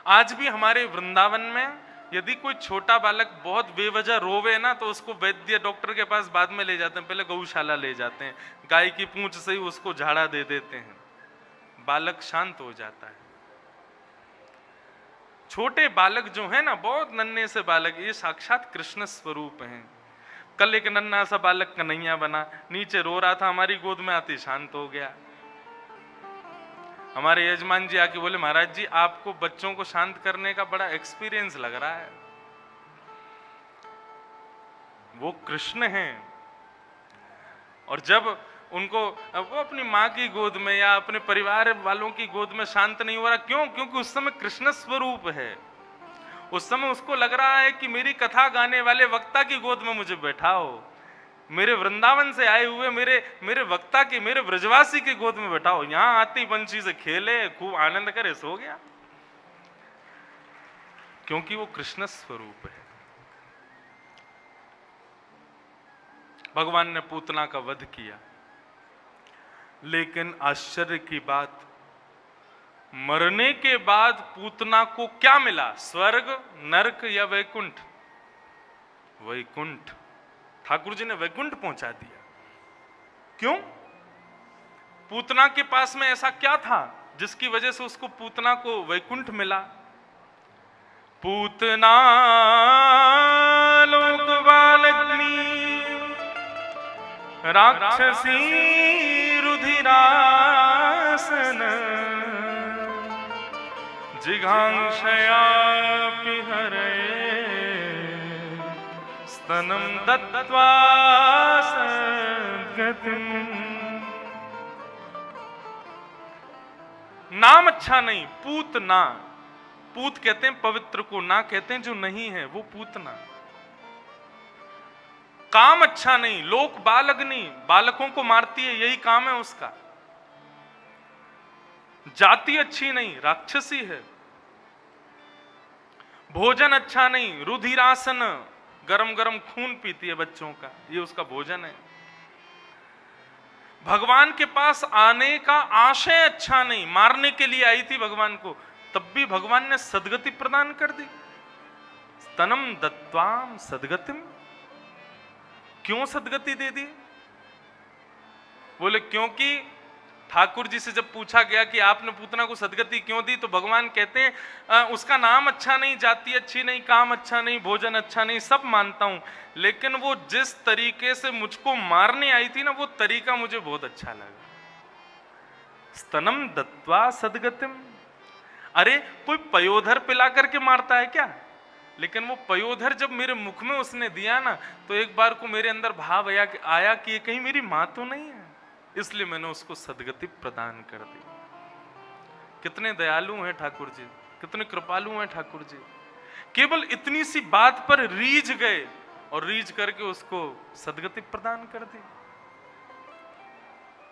आज भी हमारे वृंदावन में यदि कोई छोटा बालक बहुत बेवजह रोवे ना तो उसको वैद्य डॉक्टर के पास बाद में ले जाते हैं, पहले गौशाला ले जाते हैं, गाय की पूंछ से ही उसको झाड़ा दे देते हैं, बालक शांत हो जाता है। छोटे बालक जो है ना, बहुत नन्हे से बालक, ये साक्षात कृष्ण स्वरूप हैं। कल एक नन्हा सा बालक कन्हैया बना, नीचे रो रहा था, हमारी गोद में आते शांत हो गया। हमारे यजमान जी आके बोले, महाराज जी आपको बच्चों को शांत करने का बड़ा एक्सपीरियंस लग रहा है। वो कृष्ण हैं, और जब उनको वो अपनी माँ की गोद में या अपने परिवार वालों की गोद में शांत नहीं हो रहा, क्यों? क्योंकि उस समय कृष्ण स्वरूप है। उस समय उसको लग रहा है कि मेरी कथा गाने वाले वक्ता की गोद में मुझे बैठाओ, मेरे वृंदावन से आए हुए मेरे वक्ता की, मेरे ब्रजवासी की गोद में बैठाओ, यहां आती पंछी से खेले, खूब आनंद करे, सो गया। क्योंकि वो कृष्ण स्वरूप है। भगवान ने पूतना का वध किया, लेकिन आश्चर्य की बात, मरने के बाद पूतना को क्या मिला? स्वर्ग, नरक या वैकुंठ? वैकुंठ। ठाकुर जी ने वैकुंठ पहुंचा दिया। क्यों? पूतना के पास में ऐसा क्या था जिसकी वजह से उसको पूतना को वैकुंठ मिला? पूतना लोक बालग्नी राक्षसी रुधिरासन जिघांक्षया पिहरे स्तनम दत्त्वा सद्गतिम्। नाम अच्छा नहीं, पूतना। पूत कहते हैं पवित्र को, ना कहते हैं जो नहीं है, वो पूतना। काम अच्छा नहीं, लोक बालग्नि, बालकों को मारती है, यही काम है उसका। जाति अच्छी नहीं, राक्षसी है। भोजन अच्छा नहीं, रुधिरासन, गरम गरम खून पीती है बच्चों का, ये उसका भोजन है। भगवान के पास आने का आशय अच्छा नहीं, मारने के लिए आई थी भगवान को, तब भी भगवान ने सद्गति प्रदान कर दी। स्तनम दत्त्वाम सद्गतिम। क्यों सद्गति दे दी? बोले क्योंकि ठाकुर जी से जब पूछा गया कि आपने पूतना को सद्गति क्यों दी, तो भगवान कहते हैं उसका नाम अच्छा नहीं, जाति अच्छी नहीं, काम अच्छा नहीं, भोजन अच्छा नहीं, सब मानता हूं, लेकिन वो जिस तरीके से मुझको मारने आई थी ना, वो तरीका मुझे बहुत अच्छा लगा। स्तनम दत्त्वा सद्गतिम। अरे कोई पयोधर पिला करके मारता है क्या? लेकिन वो पयोधर जब मेरे मुख में उसने दिया ना, तो एक बार को मेरे अंदर भाव आया कि ये कहीं मेरी मां तो नहीं है, इसलिए मैंने उसको सद्गति प्रदान कर दी। कितने दयालु हैं ठाकुर जी, कितने कृपालु हैं ठाकुर जी। केवल इतनी सी बात पर रीझ गए और रीझ करके उसको सद्गति प्रदान कर दी।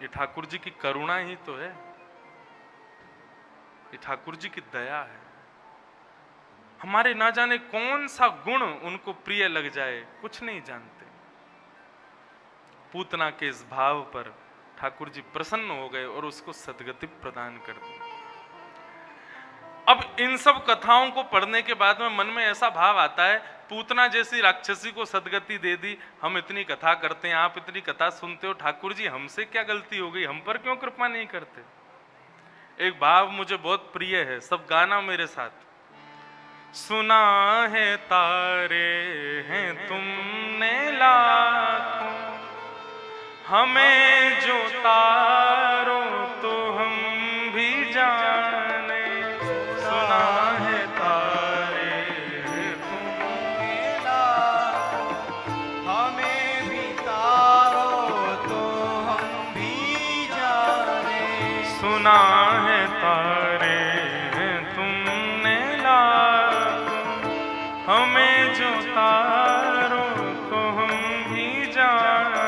ये ठाकुर जी की करुणा ही तो है, ये ठाकुर जी की दया है। हमारे ना जाने कौन सा गुण उनको प्रिय लग जाए, कुछ नहीं जानते। पूतना के इस भाव पर ठाकुर जी प्रसन्न हो गए और उसको सद्गति प्रदान कर दी। अब इन सब कथाओं को पढ़ने के बाद में मन में ऐसा भाव आता है, पूतना जैसी राक्षसी को सद्गति दे दी, हम इतनी कथा करते हैं, आप इतनी कथा सुनते हो, ठाकुर जी हमसे क्या गलती हो गई, हम पर क्यों कृपा नहीं करते? एक भाव मुझे बहुत प्रिय है, सब गाना मेरे साथ। सुना है तारे हैं तुमने लाखों, हमें जो तारो तो हम भी जाने। सुना है तारे हैं तुमने लाखों, हमें भी तारो तो हम भी जाने। सुना है तारे हैं तुमने लाखों, हमें जो तारो तो हम भी जाने।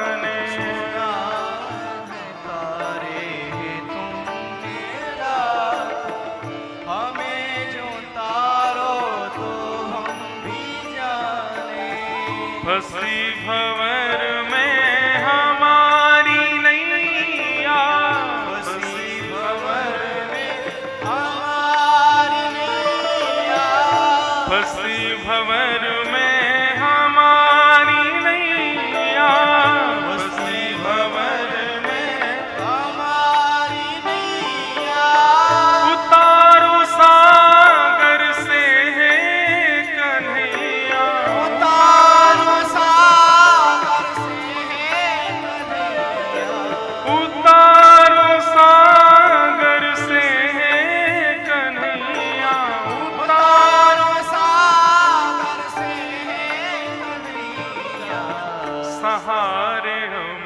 हमें जो तारो फंसी भंवर में हमारी नैया, फंसी भंवर में हमारी नैया, फंसी भंवर में हमारी नैया, फंसी भंवर में हमारी नैया, उतारो सागर से है कन्हैया, उतारो सागर से है कन्हैया, उतारो सागर से है कन्हैया, उतारो सागर से है कन्हैया, सहारे हम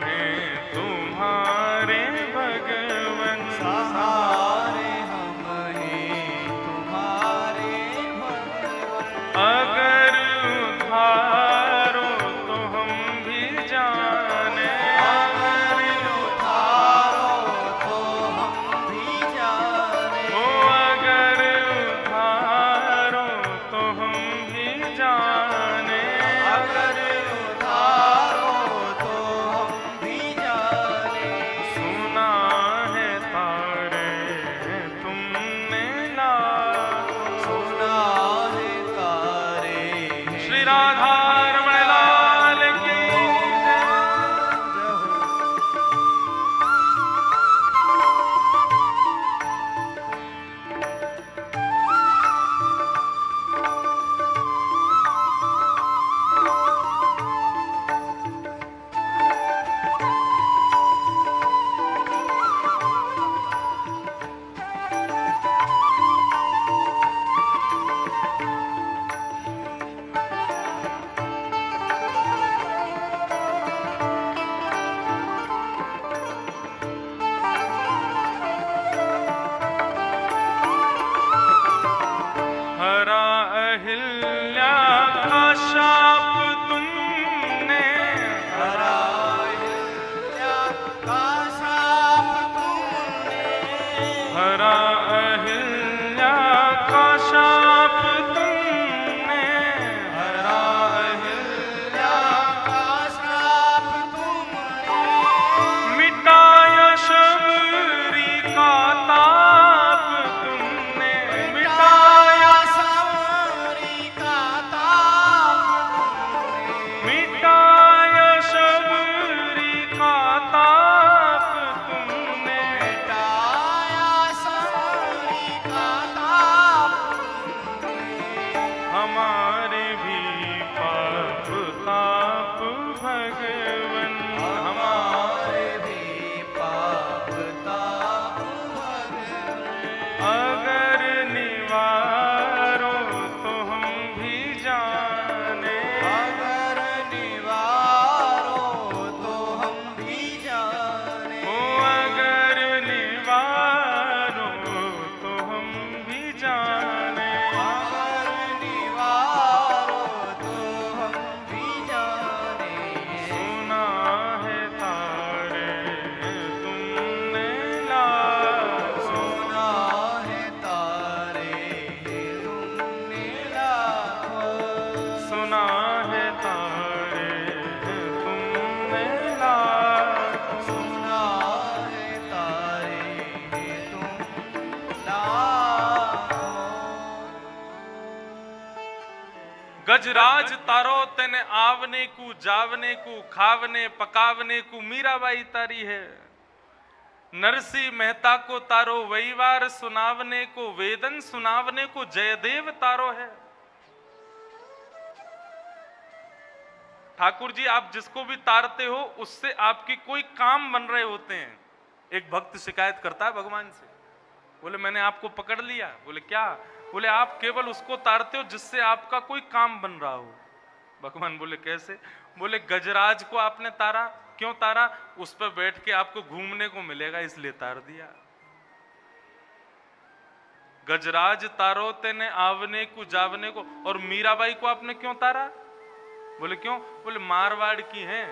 हैं तुम्हारे भगवन, सहारे हम हैं तुम्हारे भगवन, अगर उधारो तो हम भी जाने, अगर उतारो तो हम भी जाने, ओ अगर उधारो तो हम भी जाने, अगर उतारो तो हम भी जाने, सुना है तारे तुमने ला, सुना है तारे श्री राधा रमण लाल की जय। हरा अहिल्या का शाप तुमने, हरा अहिल्या का शाप तुमने, हरा अहिल्या का शाप तुमने, हरा अहिल्या का शाप तुमने, मिटाया शबरी का ताप तुमने, मिटाया सावरी का ताप तुमने, मिटाया शबरी का ताप तुमने, मिटाया सावरी का ताप तुमने, हमारे भी पाप ताप भगवन, हमारे भी पाप ताप भगवन, अगर निवारो तो हम भी जाने, अगर निवारो तो हम भी जाने, ओ अगर निवारो तो हम भी जाने, अगर निवारो तो हम भी जाने, सुना है तारे तुमने ला, सुना है तारे तुमने लाखों, सुना है तारे तुमने ला, सुना है तारे तुम लाखों। गजराज तारो तेने आवने को जावने को खावने पकावने को मीराबाई तारी है, नरसी मेहता को तारो वहीवार सुनावने को वेदन सुनावने को जयदेव तारो है। ठाकुर जी आप जिसको भी तारते हो उससे आपकी कोई काम बन रहे होते हैं। एक भक्त शिकायत करता है भगवान से, बोले मैंने आपको पकड़ लिया। बोले क्या? बोले आप केवल उसको तारते हो जिससे आपका कोई काम बन रहा हो। भगवान बोले कैसे? बोले गजराज को आपने तारा, क्यों तारा? उस पर बैठ के आपको घूमने को मिलेगा इसलिए तार दिया। गजराज तारो तेने आवने को जावने को। और मीराबाई को आपने क्यों तारा? बोले क्यों? बोले मारवाड़ की हैं,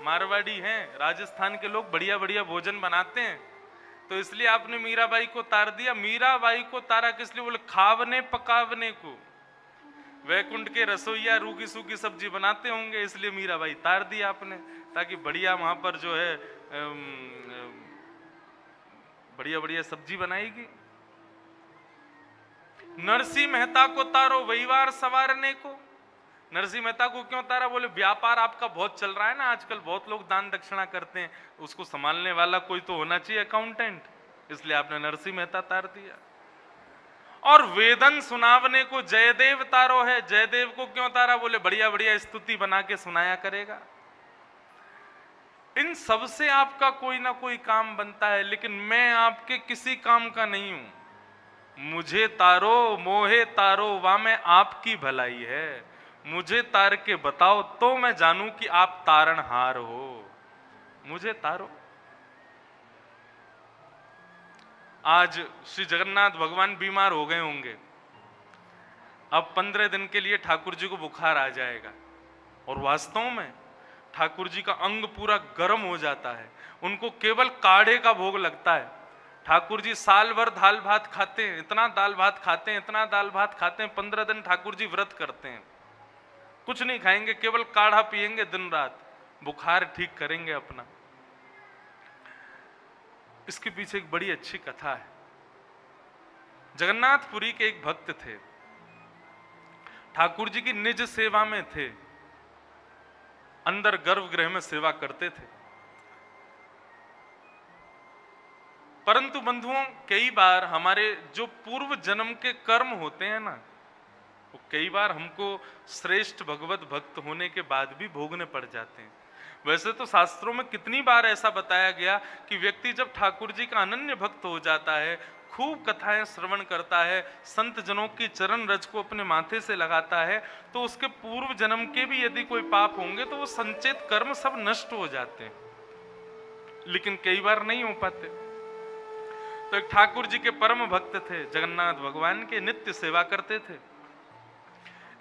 मारवाड़ी हैं, राजस्थान के लोग बढ़िया बढ़िया भोजन बनाते हैं तो इसलिए आपने मीराबाई को तार दिया। मीराबाई को तारा किस लिए? बोले खावने पकावने को। वैकुंठ के रसोईया रूखी सूखी सब्जी बनाते होंगे, इसलिए मीराबाई तार दी आपने, ताकि बढ़िया वहां पर जो है बढ़िया बढ़िया सब्जी बनाएगी। नरसिंह मेहता को तारो वहीवार सवारने को। नरसिंह मेहता को क्यों तारा? बोले व्यापार आपका बहुत चल रहा है ना आजकल, बहुत लोग दान दक्षिणा करते हैं, उसको संभालने वाला कोई तो होना चाहिए, अकाउंटेंट, इसलिए आपने नरसिंह मेहता तार दिया। और वेदन सुनावने को जयदेव तारो है। जयदेव को क्यों तारा? बोले बढ़िया बढ़िया स्तुति बना के सुनाया करेगा। इन सब से आपका कोई ना कोई काम बनता है, लेकिन मैं आपके किसी काम का नहीं हूं। मुझे तारो मोहे तारो वा में आपकी भलाई है। मुझे तार के बताओ तो मैं जानूं कि आप तारणहार हो। मुझे तारो। आज श्री जगन्नाथ भगवान बीमार हो गए होंगे, अब 15 दिन के लिए ठाकुर जी को बुखार आ जाएगा, और वास्तव में ठाकुर जी का अंग पूरा गर्म हो जाता है, उनको केवल काढ़े का भोग लगता है। ठाकुर जी साल भर दाल भात खाते हैं, इतना दाल भात खाते हैं, इतना दाल भात खाते हैं, 15 दिन ठाकुर जी व्रत करते हैं, कुछ नहीं खाएंगे, केवल काढ़ा पिएंगे दिन रात, बुखार ठीक करेंगे अपना। इसके पीछे एक बड़ी अच्छी कथा है। जगन्नाथपुरी के एक भक्त थे, ठाकुर जी की निज सेवा में थे, अंदर गर्भगृह में सेवा करते थे। परंतु बंधुओं, कई बार हमारे जो पूर्व जन्म के कर्म होते हैं ना, वो कई बार हमको श्रेष्ठ भगवत भक्त होने के बाद भी भोगने पड़ जाते हैं। वैसे तो शास्त्रों में कितनी बार ऐसा बताया गया कि व्यक्ति जब ठाकुर जी का अनन्य भक्त हो जाता है, खूब कथाएं श्रवण करता है, संत जनों की चरण रज को अपने माथे से लगाता है, तो उसके पूर्व जन्म के भी यदि कोई पाप होंगे तो वो संचित कर्म सब नष्ट हो जाते हैं, लेकिन कई बार नहीं हो पाते। तो एक ठाकुर जी के परम भक्त थे, जगन्नाथ भगवान के नित्य सेवा करते थे।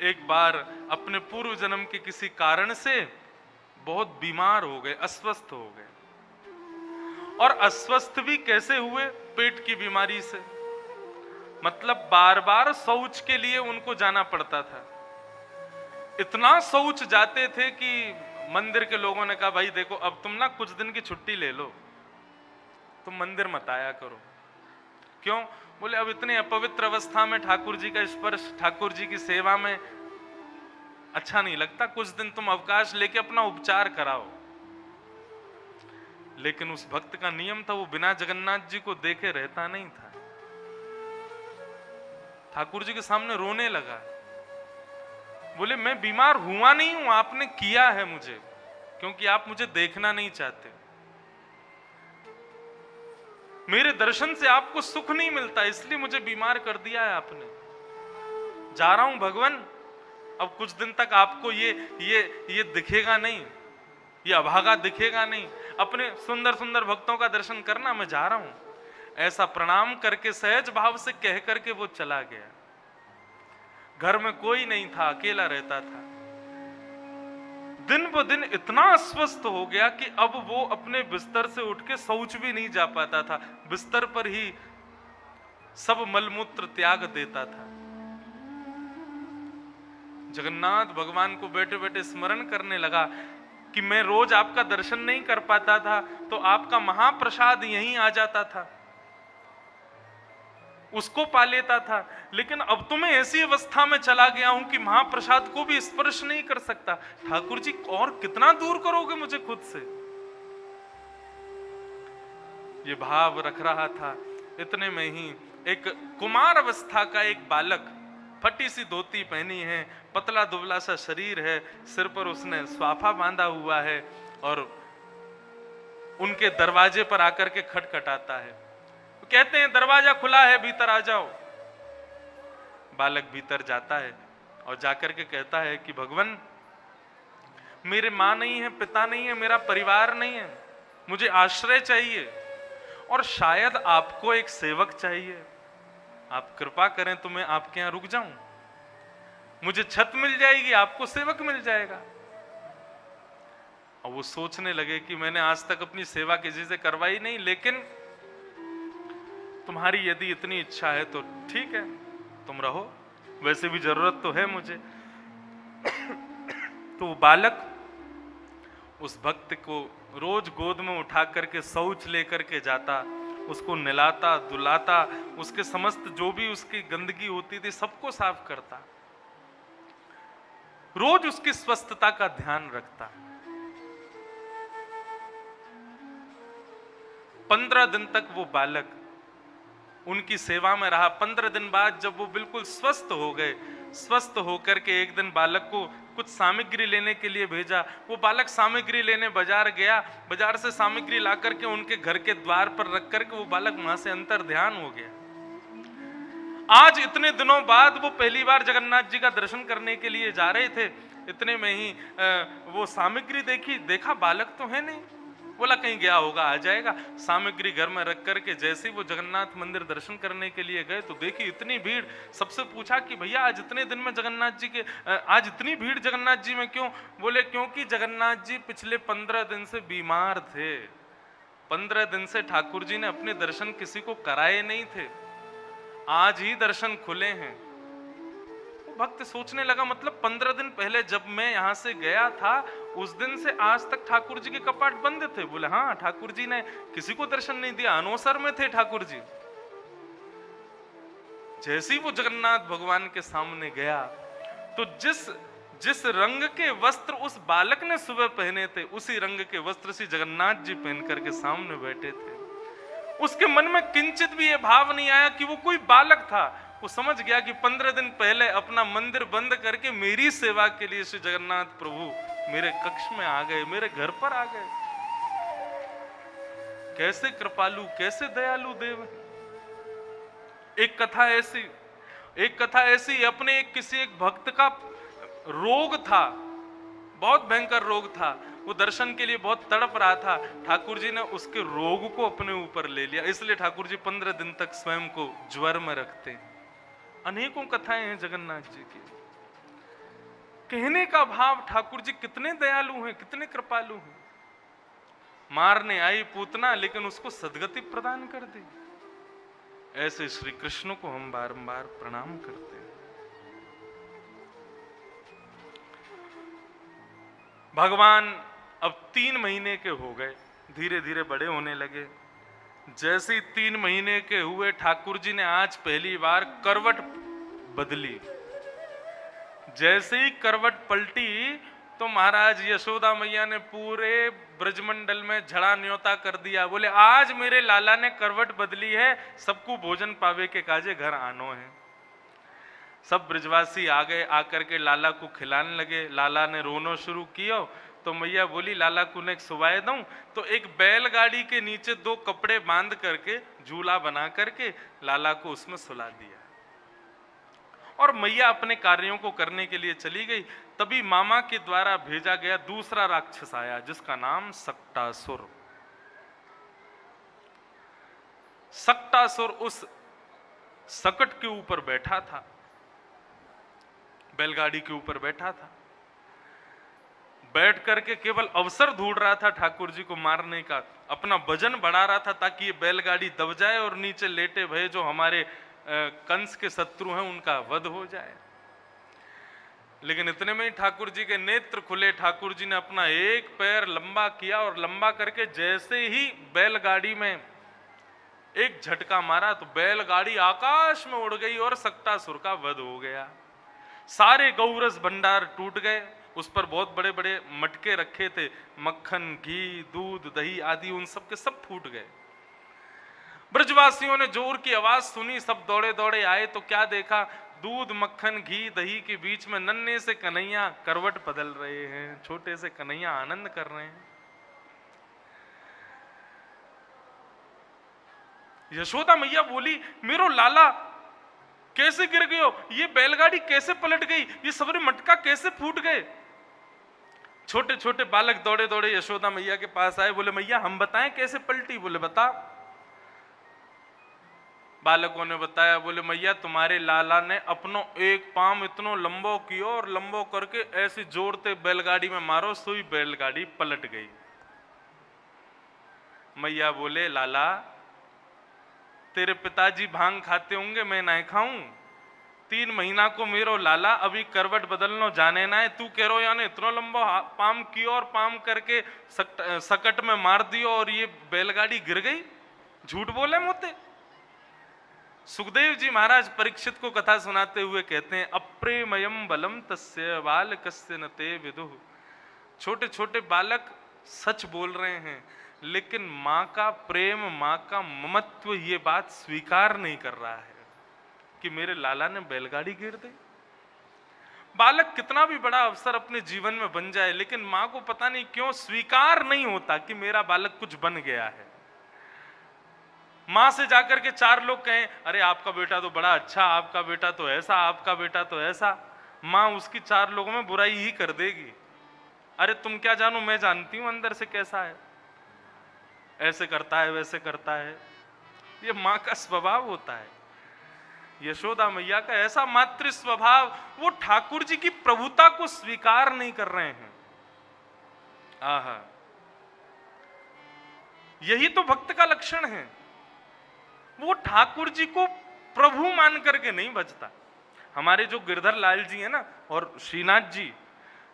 एक बार अपने पूर्व जन्म के किसी कारण से बहुत बीमार हो गए, अस्वस्थ हो गए, और अस्वस्थ भी कैसे हुए? पेट की बीमारी से। मतलब बार बार शौच के लिए उनको जाना पड़ता था। इतना शौच जाते थे कि मंदिर के लोगों ने कहा, भाई देखो अब तुम ना कुछ दिन की छुट्टी ले लो, तुम मंदिर मत आया करो। क्यों? बोले अब इतने अपवित्र अवस्था में ठाकुर जी का स्पर्श, ठाकुर जी की सेवा में अच्छा नहीं लगता, कुछ दिन तुम अवकाश लेके अपना उपचार कराओ। लेकिन उस भक्त का नियम था, वो बिना जगन्नाथ जी को देखे रहता नहीं था। ठाकुर जी के सामने रोने लगा, बोले मैं बीमार हुआ नहीं हूं, आपने किया है मुझे, क्योंकि आप मुझे देखना नहीं चाहते। मेरे दर्शन से आपको सुख नहीं मिलता, इसलिए मुझे बीमार कर दिया है आपने। जा रहा हूं भगवान, अब कुछ दिन तक आपको ये दिखेगा नहीं, ये अभागा दिखेगा नहीं, अपने सुंदर सुंदर भक्तों का दर्शन करना, मैं जा रहा हूं। ऐसा प्रणाम करके सहज भाव से कह करके वो चला गया। घर में कोई नहीं था, अकेला रहता था। दिन ब दिन इतना अस्वस्थ हो गया कि अब वो अपने बिस्तर से उठ के शौच भी नहीं जा पाता था, बिस्तर पर ही सब मलमूत्र त्याग देता था। जगन्नाथ भगवान को बैठे बैठे स्मरण करने लगा कि मैं रोज आपका दर्शन नहीं कर पाता था, तो आपका महाप्रसाद यहीं आ जाता था, उसको पा लेता था, लेकिन अब तो मैं ऐसी अवस्था में चला गया हूं कि महाप्रसाद को भी स्पर्श नहीं कर सकता। ठाकुर जी और कितना दूर करोगे मुझे खुद से? ये भाव रख रहा था। इतने में ही एक कुमार अवस्था का एक बालक, फटी सी धोती पहनी है, पतला दुबला सा शरीर है, सिर पर उसने स्वाफा बांधा हुआ है, और उनके दरवाजे पर आकर के खटखटाता है। कहते हैं दरवाजा खुला है, भीतर आ जाओ। बालक भीतर जाता है और जाकर के कहता है कि भगवान, मेरे माँ नहीं है, पिता नहीं है, मेरा परिवार नहीं है, मुझे आश्रय चाहिए, और शायद आपको एक सेवक चाहिए। आप कृपा करें तो मैं आपके यहां रुक जाऊं, मुझे छत मिल जाएगी, आपको सेवक मिल जाएगा। और वो सोचने लगे कि मैंने आज तक अपनी सेवा किसी से करवाई नहीं, लेकिन तुम्हारी यदि इतनी इच्छा है तो ठीक है, तुम रहो। वैसे भी जरूरत तो है मुझे। तो वो बालक उस भक्त को रोज गोद में उठा करके शौच लेकर के जाता, उसको नहलाता धुलाता, उसके समस्त जो भी उसकी गंदगी होती थी सबको साफ करता, रोज उसकी स्वस्थता का ध्यान रखता। 15 दिन तक वो बालक उनकी सेवा में रहा। 15 दिन बाद जब वो बिल्कुल स्वस्थ हो गए, स्वस्थ होकर के एक दिन बालक को कुछ सामग्री लेने के लिए भेजा। वो बालक सामग्री लेने बाजार गया, बाजार से सामग्री ला करके उनके घर के द्वार पर रख करके वो बालक वहां से अंतर ध्यान हो गया। आज इतने दिनों बाद वो पहली बार जगन्नाथ जी का दर्शन करने के लिए जा रहे थे, इतने में ही वो सामग्री देखी, देखा बालक तो है नहीं, बोला कहीं गया होगा आ जाएगा। सामग्री घर में रख करके जैसे ही वो जगन्नाथ मंदिर दर्शन करने के लिए गए तो देखी इतनी भीड़। सबसे पूछा कि भैया आज इतने दिन में जगन्नाथ जी के आज इतनी भीड़ जगन्नाथ जी में क्यों? बोले क्योंकि जगन्नाथ जी पिछले 15 दिन से बीमार थे। 15 दिन से ठाकुर जी ने अपने दर्शन किसी को कराए नहीं थे, आज ही दर्शन खुले हैं। भक्त सोचने लगा मतलब 15 दिन पहले जब मैं यहां से गया था उस दिन से आज तक ठाकुर जी के कपाट बंद थे। बोले हाँ, ठाकुर जी ने किसी को दर्शन नहीं दिया, अनोसर में थे ठाकुर जी। जैसे ही वो जगन्नाथ भगवान के सामने गया तो जिस रंग के वस्त्र उस बालक ने सुबह पहने थे उसी रंग के वस्त्र से जगन्नाथ जी पहन करके सामने बैठे थे। उसके मन में किंचित भी ये भाव नहीं आया कि वो कोई बालक था। वो समझ गया कि 15 दिन पहले अपना मंदिर बंद करके मेरी सेवा के लिए श्री जगन्नाथ प्रभु मेरे कक्ष में आ गए, मेरे घर पर आ गए। कैसे कृपालु, कैसे दयालु देव है। एक कथा ऐसी अपने किसी एक भक्त का रोग था, बहुत भयंकर रोग था, वो दर्शन के लिए बहुत तड़प रहा था। ठाकुर जी ने उसके रोग को अपने ऊपर ले लिया, इसलिए ठाकुर जी 15 दिन तक स्वयं को ज्वर में रखते हैं। अनेकों कथाएं हैं जगन्नाथ जी की। कहने का भाव ठाकुर जी कितने दयालु हैं, कितने कृपालु हैं। मारने आई पूतना लेकिन उसको सदगति प्रदान कर दी। ऐसे श्री कृष्ण को हम बारंबार प्रणाम करते हैं। भगवान अब 3 महीने के हो गए, धीरे धीरे बड़े होने लगे। जैसे ही 3 महीने के हुए ठाकुर जी ने आज पहली बार करवट बदली। जैसे ही करवट पलटी तो महाराज यशोदा मैया ने पूरे ब्रजमंडल में झड़ा न्योता कर दिया। बोले आज मेरे लाला ने करवट बदली है, सबको भोजन पावे के काजे घर आनो है। सब ब्रजवासी आ गए, आकर के लाला को खिलाने लगे। लाला ने रोना शुरू किया तो मैया बोली लाला को ने सुवाए दूं, तो एक बैलगाड़ी के नीचे 2 कपड़े बांध करके झूला बना करके लाला को उसमें सुला दिया और मैया अपने कार्यों को करने के लिए चली गई। तभी मामा के द्वारा भेजा गया दूसरा राक्षस आया जिसका नाम सक्टासुर। सक्टासुर उस सकट के ऊपर बैठा था, बैलगाड़ी के ऊपर बैठा था, बैठ करके केवल अवसर ढूंढ रहा था ठाकुर जी को मारने का। अपना वजन बढ़ा रहा था ताकि ये बैलगाड़ी दब जाए और नीचे लेटे भय जो हमारे कंस के शत्रु हैं उनका वध हो जाए। लेकिन इतने में ही ठाकुर जी के नेत्र खुले। ठाकुर जी ने अपना एक पैर लंबा किया और लंबा करके जैसे ही बैलगाड़ी में एक झटका मारा तो बैलगाड़ी आकाश में उड़ गई और सक्टासुर का वध हो गया। सारे गौरस भंडार टूट गए, उस पर बहुत बड़े बड़े मटके रखे थे, मक्खन घी दूध दही आदि उन सब के सब फूट गए। ब्रजवासियों ने जोर की आवाज सुनी, सब दौड़े दौड़े आए तो क्या देखा, दूध मक्खन घी दही के बीच में नन्हे से कन्हैया करवट बदल रहे हैं, छोटे से कन्हैया आनंद कर रहे हैं। यशोदा मैया बोली मेरो लाला कैसे गिर गयो, ये बैलगाड़ी कैसे पलट गई, ये सबरे मटका कैसे फूट गए। छोटे छोटे बालक दौड़े दौड़े यशोदा मैया के पास आए, बोले मैया हम बताएं कैसे पलटी। बोले बता। बालकों ने बताया, बोले मैया तुम्हारे लाला ने अपनो एक पांव इतनो लंबो कियो और लंबो करके ऐसे जोरते बैलगाड़ी में मारो, सुई बैलगाड़ी पलट गई। मैया बोले लाला तेरे पिताजी भांग खाते होंगे, मैं नहीं खाऊं। 3 महीना को मेरो लाला अभी करवट बदलनो जाने ना है, तू कह रो यानी इतना लंबा पाम कियो और पाम करके सकट में मार दियो और ये बैलगाड़ी गिर गई, झूठ बोले मोते। सुखदेव जी महाराज परीक्षित को कथा सुनाते हुए कहते हैं, अप्रेमयम बलम तस्य बालकस्य न ते विदुः। छोटे छोटे बालक सच बोल रहे हैं, लेकिन माँ का प्रेम, माँ का ममत्व ये बात स्वीकार नहीं कर रहा है कि मेरे लाला ने बैलगाड़ी गिर दी। बालक कितना भी बड़ा अवसर अपने जीवन में बन जाए, लेकिन माँ को पता नहीं क्यों स्वीकार नहीं होता कि मेरा बालक कुछ बन गया है। माँ से जाकर के 4 लोग कहें, अरे आपका बेटा तो बड़ा अच्छा, आपका बेटा तो ऐसा, आपका बेटा तो ऐसा, माँ उसकी 4 लोगों में बुराई ही कर देगी। अरे तुम क्या जानो, मैं जानती हूं अंदर से कैसा है, ऐसे करता है, वैसे करता है। ये माँ का स्वभाव होता है। यशोदा मैया का ऐसा मातृ स्वभाव, वो ठाकुर जी की प्रभुता को स्वीकार नहीं कर रहे हैं। आहा, यही तो भक्त का लक्षण है। वो ठाकुर जी को प्रभु मान करके नहीं बचता। हमारे जो गिरधर लाल जी है ना, और श्रीनाथ जी,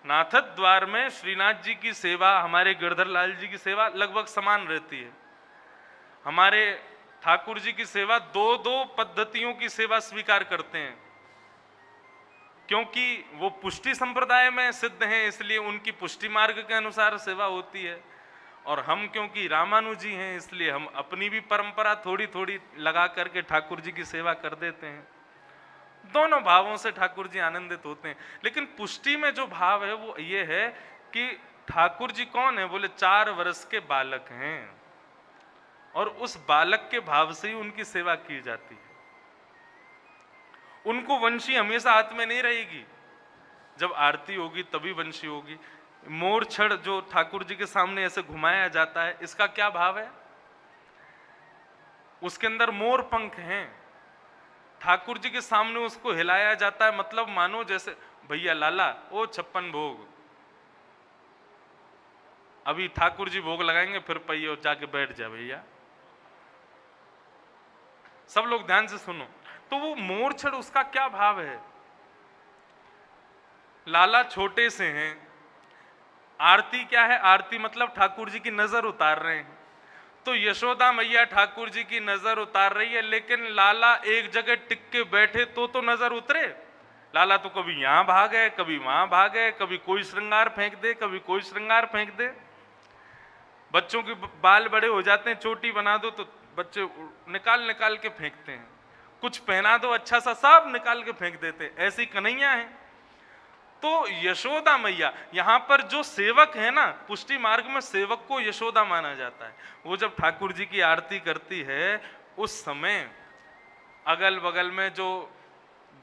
नाथद द्वार में श्रीनाथ जी की सेवा, हमारे गिरधर लाल जी की सेवा लगभग समान रहती है। हमारे ठाकुर जी की सेवा 2-2 पद्धतियों की सेवा स्वीकार करते हैं, क्योंकि वो पुष्टि संप्रदाय में सिद्ध हैं, इसलिए उनकी पुष्टि मार्ग के अनुसार सेवा होती है। और हम क्योंकि रामानुजी हैं, इसलिए हम अपनी भी परंपरा थोड़ी थोड़ी लगा करके ठाकुर जी की सेवा कर देते हैं। दोनों भावों से ठाकुर जी आनंदित होते हैं। लेकिन पुष्टि में जो भाव है वो ये है कि ठाकुर जी कौन है, बोले 4 वर्ष के बालक हैं, और उस बालक के भाव से ही उनकी सेवा की जाती है। उनको वंशी हमेशा हाथ में नहीं रहेगी, जब आरती होगी तभी वंशी होगी। मोर छड़ जो ठाकुर जी के सामने ऐसे घुमाया जाता है, इसका क्या भाव है? उसके अंदर मोर पंख हैं, ठाकुर जी के सामने उसको हिलाया जाता है, मतलब मानो जैसे भैया लाला ओ 56 भोग, अभी ठाकुर जी भोग लगाएंगे, फिर पहिए जाके बैठ जा भैया। सब लोग ध्यान से सुनो। तो वो मोर छड़, उसका क्या भाव है? लाला छोटे से हैं, आरती क्या है? आरती मतलब ठाकुर जी की नजर उतार रहे हैं। तो यशोदा मैया ठाकुर जी की नजर उतार रही है, लेकिन लाला एक जगह टिक के बैठे तो नजर उतरे। लाला तो कभी यहां भागे, कभी वहां भागे, कभी कोई श्रृंगार फेंक दे, कभी कोई श्रृंगार फेंक दे। बच्चों के बाल बड़े हो जाते हैं, चोटी बना दो तो बच्चे निकाल निकाल के फेंकते हैं, कुछ पहना दो अच्छा सा, सब निकाल के फेंक देते हैं। ऐसी कन्हैया है। तो यशोदा मैया, यहां पर जो सेवक है ना, पुष्टि मार्ग में सेवक को यशोदा माना जाता है। वो जब ठाकुर जी की आरती करती है, उस समय अगल बगल में जो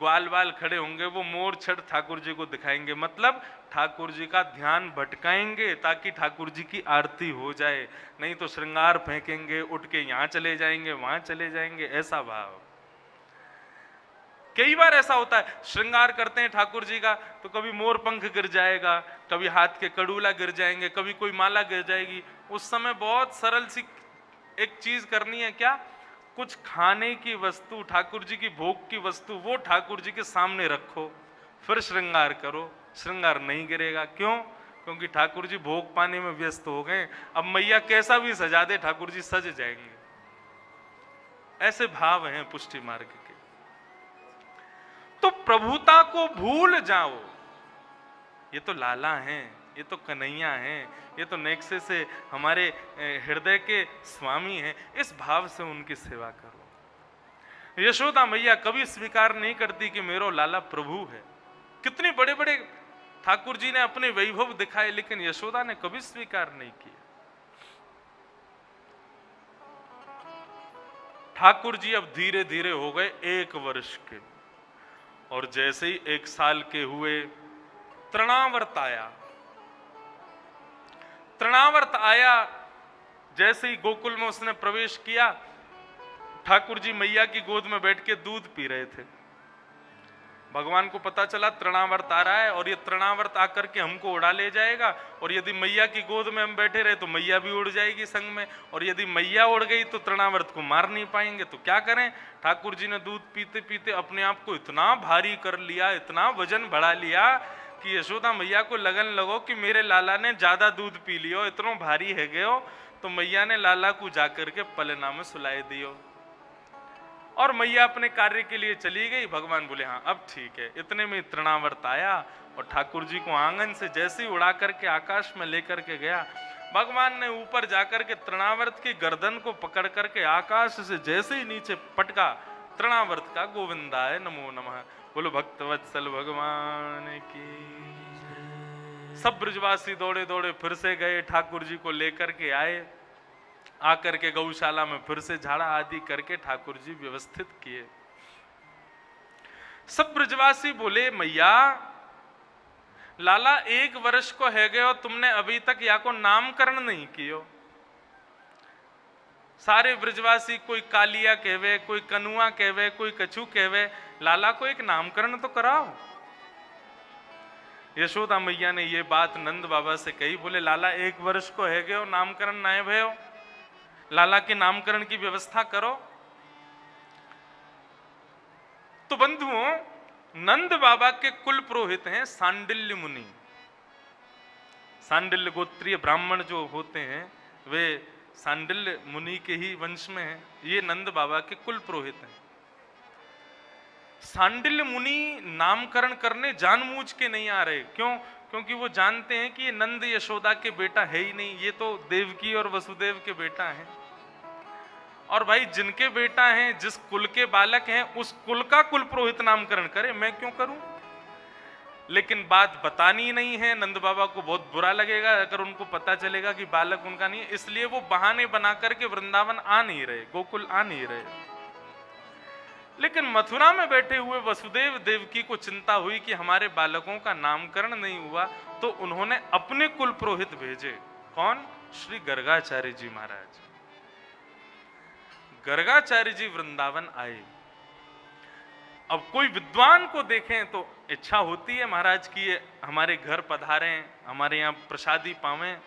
ग्वाल बाल खड़े होंगे वो मोर छड़ ठाकुर जी को दिखाएंगे, मतलब ठाकुर जी का ध्यान भटकाएंगे ताकि ठाकुर जी की आरती हो जाए। नहीं तो श्रृंगार फेंकेंगे, उठ के यहां चले जाएंगे, वहां चले जाएंगे, ऐसा भाव। कई बार ऐसा होता है, श्रृंगार करते हैं ठाकुर जी का तो कभी मोर पंख गिर जाएगा, कभी हाथ के कड़ूला गिर जाएंगे, कभी कोई माला गिर जाएगी। उस समय बहुत सरल सी एक चीज करनी है, क्या? कुछ खाने की वस्तु, ठाकुर जी की भोग की वस्तु, वो ठाकुर जी के सामने रखो, फिर श्रृंगार करो। श्रृंगार नहीं गिरेगा। क्यों? क्योंकि ठाकुर जी भोग पाने में व्यस्त हो गए। अब मैया कैसा भी सजा दे, ठाकुर जी सज जाएंगे। ऐसे भाव हैं पुष्टि मार्ग के। तो प्रभुता को भूल जाओ, ये तो लाला हैं, ये तो कन्हैया हैं, ये तो नेक्से से हमारे हृदय के स्वामी हैं, इस भाव से उनकी सेवा करो। यशोदा मैया कभी स्वीकार नहीं करती कि मेरो लाला प्रभु है। कितने बड़े बड़े ठाकुर जी ने अपने वैभव दिखाए, लेकिन यशोदा ने कभी स्वीकार नहीं किया। ठाकुर जी अब धीरे धीरे हो गए 1 वर्ष के, और जैसे ही 1 साल के हुए, तृणावर्त आया। तृणावर्त आया, जैसे ही गोकुल में उसने प्रवेश किया, ठाकुर जी मैया की गोद में बैठ के दूध पी रहे थे। भगवान को पता चला तृणावर्त आ रहा है और ये तृणावर्त आकर के हमको उड़ा ले जाएगा, और यदि मैया की गोद में हम बैठे रहे तो मैया भी उड़ जाएगी संग में, और यदि मैया उड़ गई तो तृणावर्त को मार नहीं पाएंगे। तो क्या करें? ठाकुर जी ने दूध पीते पीते अपने आप को इतना भारी कर लिया, इतना वजन बढ़ा लिया कि यशोदा मैया को लगन लगो कि मेरे लाला ने ज्यादा दूध पी लियो, इतना भारी है गयो। तो मैया ने लाला को जाकर के पलना में सुलाए दियो और मैया अपने कार्य के लिए चली गई। भगवान बोले हाँ अब ठीक है। इतने में तृणावर्त आया और ठाकुर जी को आंगन से जैसे ही उड़ा करके आकाश में लेकर के गया, भगवान ने ऊपर जाकर के तृणावर्त की गर्दन को पकड़ करके आकाश से जैसे ही नीचे पटका, तृणावर्त का गोविंदाय नमो नमः। बोलो भक्तवत्सल भगवान की। सब ब्रजवासी दौड़े दौड़े फिर से गए, ठाकुर जी को लेकर के आए, आकर के गौशाला में फिर से झाड़ा आदि करके ठाकुर जी व्यवस्थित किए। सब ब्रजवासी बोले मैया लाला 1 वर्ष को है गए, तुमने अभी तक या को नामकरण नहीं कियो। सारे ब्रजवासी कोई कालिया कहवे, कोई कनुआ कहवे, कोई कछु कहवे, लाला को एक नामकरण तो कराओ। यशोदा मैया ने ये बात नंद बाबा से कही। बोले लाला 1 वर्ष को है गए, नामकरण ना भयो, लाला के नामकरण की व्यवस्था करो। तो बंधुओं, नंद बाबा के कुल पुरोहित हैं सांडिल्य मुनि। सांडिल्य गोत्रीय ब्राह्मण जो होते हैं वे सांडिल्य मुनि के ही वंश में हैं। ये नंद बाबा के कुल पुरोहित हैं। सांडिल्य मुनि नामकरण करने जानबूझ के नहीं आ रहे। क्यों? क्योंकि वो जानते हैं कि ये नंद यशोदा के बेटा है ही नहीं, ये तो देवकी और वसुदेव के बेटा हैं। और भाई जिनके बेटा हैं, जिस कुल के बालक हैं, उस कुल का कुल पुरोहित नामकरण करे, मैं क्यों करूं? लेकिन बात बतानी नहीं है। नंद बाबा को बहुत बुरा लगेगा अगर उनको पता चलेगा कि बालक उनका नहीं है, इसलिए वो बहाने बना करके वृंदावन आ नहीं रहे, गोकुल आ नहीं रहे। लेकिन मथुरा में बैठे हुए वसुदेव देवकी को चिंता हुई कि हमारे बालकों का नामकरण नहीं हुआ, तो उन्होंने अपने कुल पुरोहित भेजे। कौन? श्री गर्गाचार्य जी महाराज। गर्गाचार्य जी वृंदावन आए। अब कोई विद्वान को देखें तो इच्छा होती है महाराज की ये हमारे घर पधारें, हमारे यहाँ प्रसादी पावें।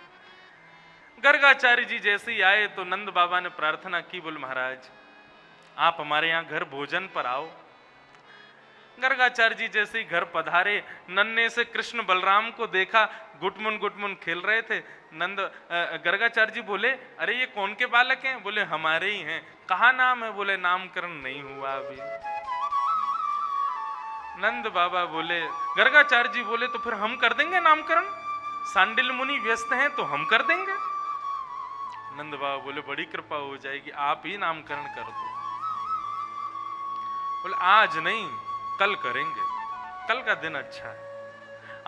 गर्गाचार्य जी जैसे ही आए तो नंद बाबा ने प्रार्थना की, बोल महाराज आप हमारे यहाँ घर भोजन पर आओ। गर्गाचार्य जी जैसे ही घर पधारे, नन्हे से कृष्ण बलराम को देखा, गुटमुन खेल रहे थे। गर्गाचार्य जी बोले अरे ये कौन के बालक हैं? बोले हमारे ही हैं। कहा नाम है? बोले नामकरण नहीं हुआ अभी। नंद बाबा बोले, गर्गाचार्य जी बोले तो फिर हम कर देंगे नामकरण, सांडिल्य मुनि व्यस्त हैं तो हम कर देंगे। नंद बाबा बोले बड़ी कृपा हो जाएगी, आप ही नामकरण कर दो। बोले आज नहीं कल करेंगे, कल का दिन अच्छा है।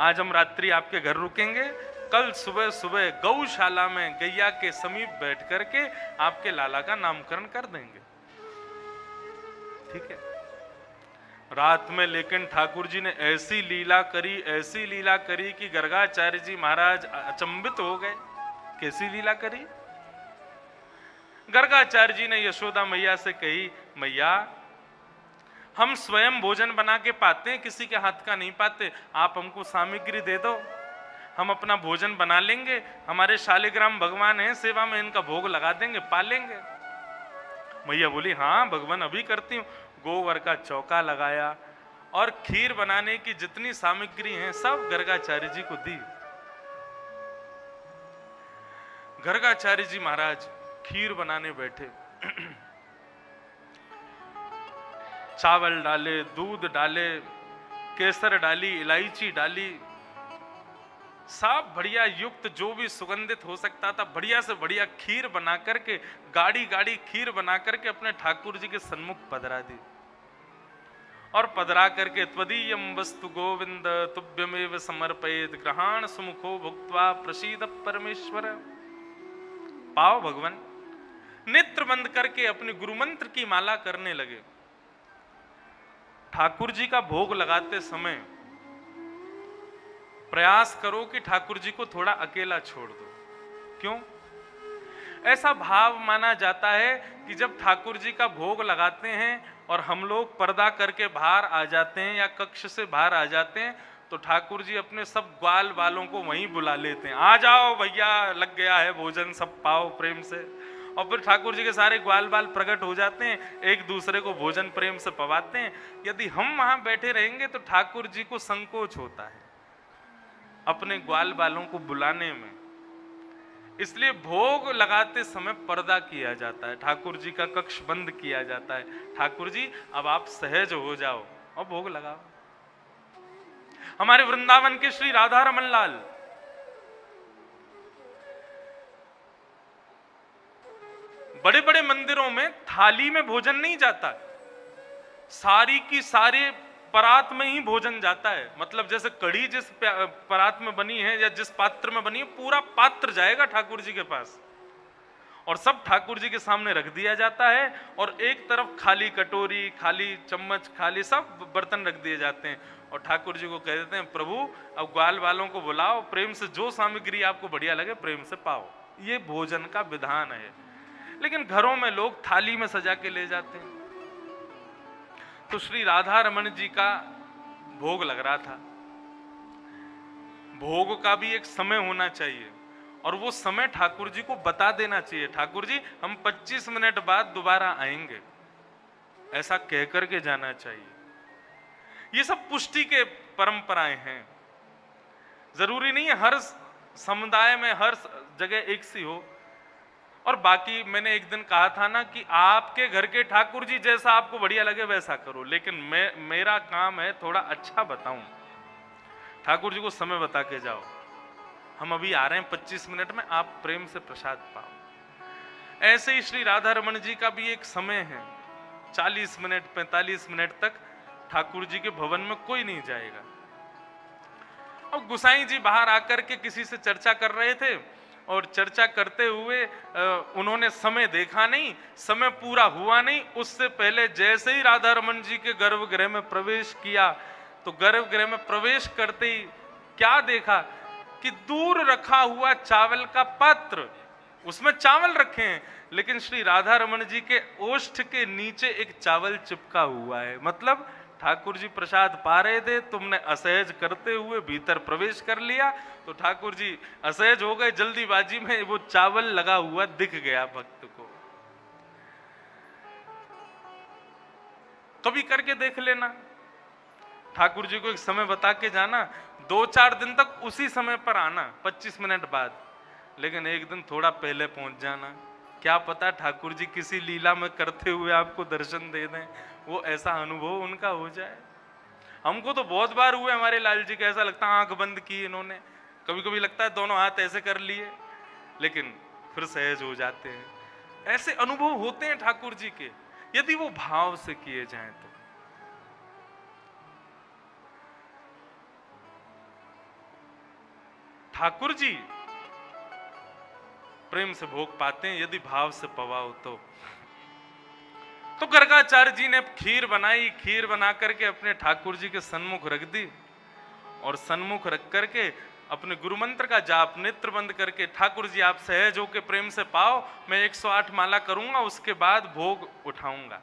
आज हम रात्रि आपके घर रुकेंगे, कल सुबह सुबह गौशाला में गैया के समीप बैठ करके आपके लाला का नामकरण कर देंगे। ठीक है। रात में लेकिन ठाकुर जी ने ऐसी लीला करी कि गर्गाचार्य जी महाराज अचंभित हो गए। कैसी लीला करी? गर्गाचार्य जी ने यशोदा मैया से कही, मैया हम स्वयं भोजन बना के पाते हैं, किसी के हाथ का नहीं पाते, आप हमको सामग्री दे दो, हम अपना भोजन बना लेंगे। हमारे शालिग्राम भगवान हैं, सेवा में इनका भोग लगा देंगे, पालेंगे। मैया बोली हाँ भगवान अभी करती हूँ। गोबर का चौका लगाया और खीर बनाने की जितनी सामग्री है सब गर्गाचार्य जी को दी। गर्गाचार्य जी महाराज खीर बनाने बैठे। चावल डाले, दूध डाले, केसर डाली, इलायची डाली, सब बढ़िया युक्त जो भी सुगंधित हो सकता था बढ़िया से बढ़िया खीर बना करके, गाढ़ी गाढ़ी खीर बना करके अपने ठाकुर जी के सन्मुख पधरा दी। और पधरा करके त्वदीयम वस्तु गोविंद तुभ्यमेव समर्पयेत ग्रहण सुमुखो भुक्त्वा प्रसीद परमेश्वर। पाओ भगवान। नेत्र बंद करके अपने गुरु मंत्र की माला करने लगे। ठाकुर जी का भोग लगाते समय प्रयास करो कि ठाकुर जी को थोड़ा अकेला छोड़ दो। क्यों? ऐसा भाव माना जाता है कि जब ठाकुर जी का भोग लगाते हैं और हम लोग पर्दा करके बाहर आ जाते हैं या कक्ष से बाहर आ जाते हैं तो ठाकुर जी अपने सब ग्वाल वालों को वहीं बुला लेते हैं, आ जाओ भैया लग गया है भोजन, सब पाओ प्रेम से। और फिर ठाकुर जी के सारे ग्वाल बाल प्रकट हो जाते हैं, एक दूसरे को भोजन प्रेम से पवाते हैं। यदि हम वहां बैठे रहेंगे तो ठाकुर जी को संकोच होता है अपने ग्वाल बालों को बुलाने में, इसलिए भोग लगाते समय पर्दा किया जाता है, ठाकुर जी का कक्ष बंद किया जाता है। ठाकुर जी अब आप सहज हो जाओ और भोग लगाओ। हमारे वृंदावन के श्री राधा रमन लाल बड़े बड़े मंदिरों में थाली में भोजन नहीं जाता, सारी की सारे परात में ही भोजन जाता है। मतलब जैसे कढ़ी जिस परात में बनी है या जिस पात्र में बनी है, पूरा पात्र जाएगा ठाकुर जी के पास और सब ठाकुर जी के सामने रख दिया जाता है। और एक तरफ खाली कटोरी, खाली चम्मच, खाली सब बर्तन रख दिए जाते हैं और ठाकुर जी को कह देते हैं, प्रभु अब ग्वाल वालों को बुलाओ, प्रेम से जो सामग्री आपको बढ़िया लगे प्रेम से पाओ। ये भोजन का विधान है। लेकिन घरों में लोग थाली में सजा के ले जाते हैं। तो श्री राधा रमन जी का भोग लग रहा था। भोग का भी एक समय होना चाहिए और वो समय ठाकुर जी को बता देना चाहिए, ठाकुर जी हम 25 मिनट बाद दोबारा आएंगे, ऐसा कहकर के जाना चाहिए। ये सब पुष्टि के परंपराएं हैं। जरूरी नहीं है हर समुदाय में हर जगह एक सी हो। और बाकी मैंने एक दिन कहा था ना कि आपके घर के ठाकुर जी जैसा आपको बढ़िया लगे वैसा करो, लेकिन मेरा काम है थोड़ा अच्छा बताऊं। ठाकुर जी को समय बता के जाओ, हम अभी आ रहे हैं 25 मिनट में, आप प्रेम से प्रसाद पाओ। ऐसे ही श्री राधा रमन जी का भी एक समय है, 40 मिनट 45 मिनट तक ठाकुर जी के भवन में कोई नहीं जाएगा। अब गुसाई जी बाहर आकर के किसी से चर्चा कर रहे थे और चर्चा करते हुए उन्होंने समय देखा नहीं, समय पूरा हुआ नहीं, उससे पहले जैसे ही राधा रमन जी के गर्भगृह में प्रवेश किया तो गर्भगृह में प्रवेश करते ही क्या देखा कि दूर रखा हुआ चावल का पात्र, उसमें चावल रखे हैं, लेकिन श्री राधा रमन जी के ओष्ठ के नीचे एक चावल चिपका हुआ है। मतलब ठाकुर जी प्रसाद पा रहे थे, तुमने असहज करते हुए भीतर प्रवेश कर लिया तो ठाकुर जी असहज हो गए, जल्दीबाजी में वो चावल लगा हुआ दिख गया भक्त को। कभी करके देख लेना, ठाकुर जी को एक समय बता के जाना, 2-4 दिन तक उसी समय पर आना 25 मिनट बाद, लेकिन एक दिन थोड़ा पहले पहुंच जाना। क्या पता ठाकुर जी किसी लीला में करते हुए आपको दर्शन दे दें, वो ऐसा अनुभव उनका हो जाए। हमको तो बहुत बार हुए हमारे लाल जी का, ऐसा लगता है आंख बंद की इन्होंने, कभी कभी लगता है दोनों हाथ ऐसे कर लिए, लेकिन फिर सहज हो जाते हैं। ऐसे अनुभव होते हैं ठाकुर जी के, यदि वो भाव से किए जाएं तो। ठाकुर जी प्रेम से भोग पाते हैं यदि भाव से पवाओ तो गर्गाचार्य जी ने खीर बनाई, खीर बना करके अपने ठाकुर जी के सन्मुख रख दी और सन्मुख रख करके अपने गुरु मंत्र का जाप नेत्र बंद करके, ठाकुर जी आप सहज होके प्रेम से पाओ, मैं 108 माला करूंगा, उसके बाद भोग उठाऊंगा।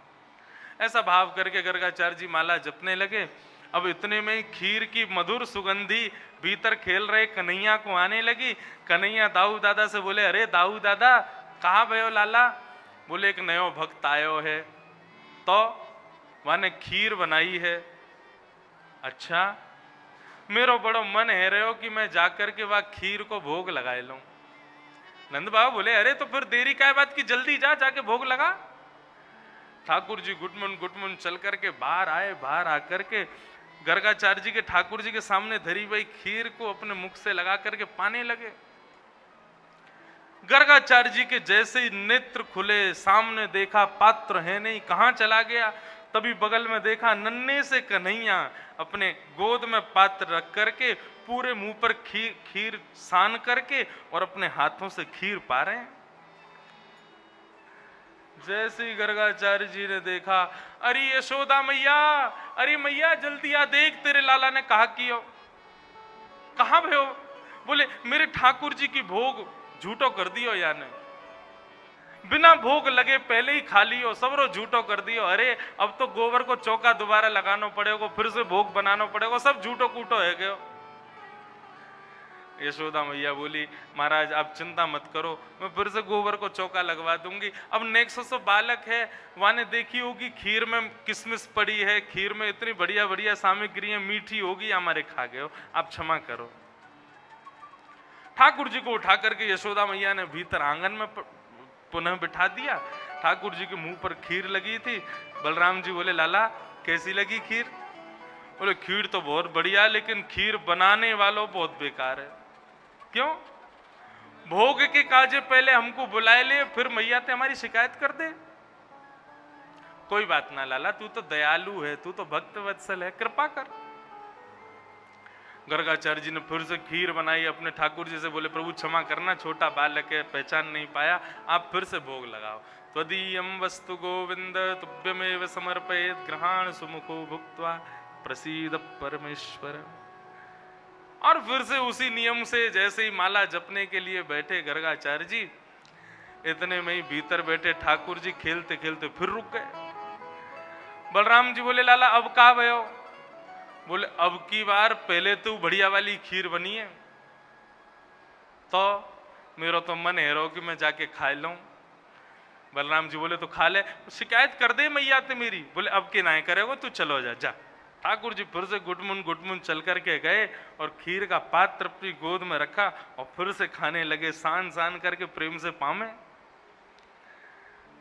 ऐसा भाव करके गर्गाचार्य जी माला जपने लगे। अब इतने में ही खीर की मधुर सुगंधी भीतर खेल रहे कन्हैया को आने लगी। कन्हैया दाऊ दादा से बोले, अरे दाऊ दादा कहाँ भयो लाला? बोले एक नयो भक्त आयो है तो माने खीर बनाई है। अच्छा, मेरो बड़ो मन है रहो कि मैं जाकर के वह खीर को भोग लगाए लूं। नंद बाबा बोले, अरे तो फिर देरी क्या बात की, जल्दी जा जाके भोग लगा। ठाकुर जी गुटमुन चल करके बाहर आए। बाहर आकर के गर्गाचार्य जी के ठाकुर जी के सामने धरी हुई खीर को अपने मुख से लगा करके पाने लगे। गर्गाचार्य जी के जैसे ही नेत्र खुले, सामने देखा पात्र है नहीं, कहां चला गया। तभी बगल में देखा नन्हे से कन्हैया अपने गोद में पात्र रख करके पूरे मुंह पर खीर सान करके और अपने हाथों से खीर पा रहे हैं। जैसे ही गर्गाचार्य जी ने देखा, अरे यशोदा मैया, अरे मैया जल्दी आ, देख तेरे लाला ने कहा कियो। कहां भयो? बोले मेरे ठाकुर जी की भोग झूठो कर दियो या नहीं। बिना भोग लगे पहले ही खा लियो, सबरो झूठो कर दियो। अरे अब तो गोबर को चौका दोबारा लगाना पड़ेगा, फिर से भोग बनाना पड़ेगा, सब झूठो कूटो है गयो। यशोदा मैया बोली महाराज आप चिंता मत करो, मैं फिर से गोबर को चौका लगवा दूंगी। अब नेक्सस बालक है, वाने देखी होगी खीर में किशमिश पड़ी है, खीर में इतनी बढ़िया बढ़िया सामग्री है, मीठी होगी, हमारे खा गए हो, आप क्षमा करो। ठाकुर जी को उठा करके यशोदा मैया ने भीतर आंगन में पुनः बिठा दिया। ठाकुर जी के मुंह पर खीर लगी थी। बलराम जी बोले लाला कैसी लगी खीर? बोले खीर तो बहुत बढ़िया, लेकिन खीर बनाने वालों बहुत बेकार है। क्यों? भोग के काजे पहले हमको बुलाए ले, फिर मैया ते हमारी शिकायत कर दे। कोई बात ना लाला, तू तो दयालु है, तू तो भक्त वत्सल है, कृपा कर। गर्गाचार्य जी ने फिर से खीर बनाई, अपने ठाकुर जी से बोले प्रभु क्षमा करना, छोटा बालक है, पहचान नहीं पाया, आप फिर से भोग लगाओ। त्वदीयं वस्तु गोविंद तुभ्यमेव समर्पयेत् ग्रहाण सुमुखो भुक्त्वा प्रसीद परमेश्वर। और फिर से उसी नियम से जैसे ही माला जपने के लिए बैठे गर्गाचार्य जी, इतने में ही भीतर बैठे ठाकुर जी खेलते खेलते फिर रुक गए। बलराम जी बोले लाला अब कहाँ भयो? बोले अब की बार पहले तो बढ़िया वाली खीर बनी है, तो मेरा तो मन है रो कि मैं जाके खा लूं। बलराम जी बोले तो खा ले, शिकायत कर दे मैया ते मेरी। बोले अब के ना करेगो, तू चलो जा जा। ठाकुर जी फिर से गुटमुन चल करके गए और खीर का पात्र अपनी गोद में रखा और फिर से खाने लगे, सान सान करके प्रेम से पामे।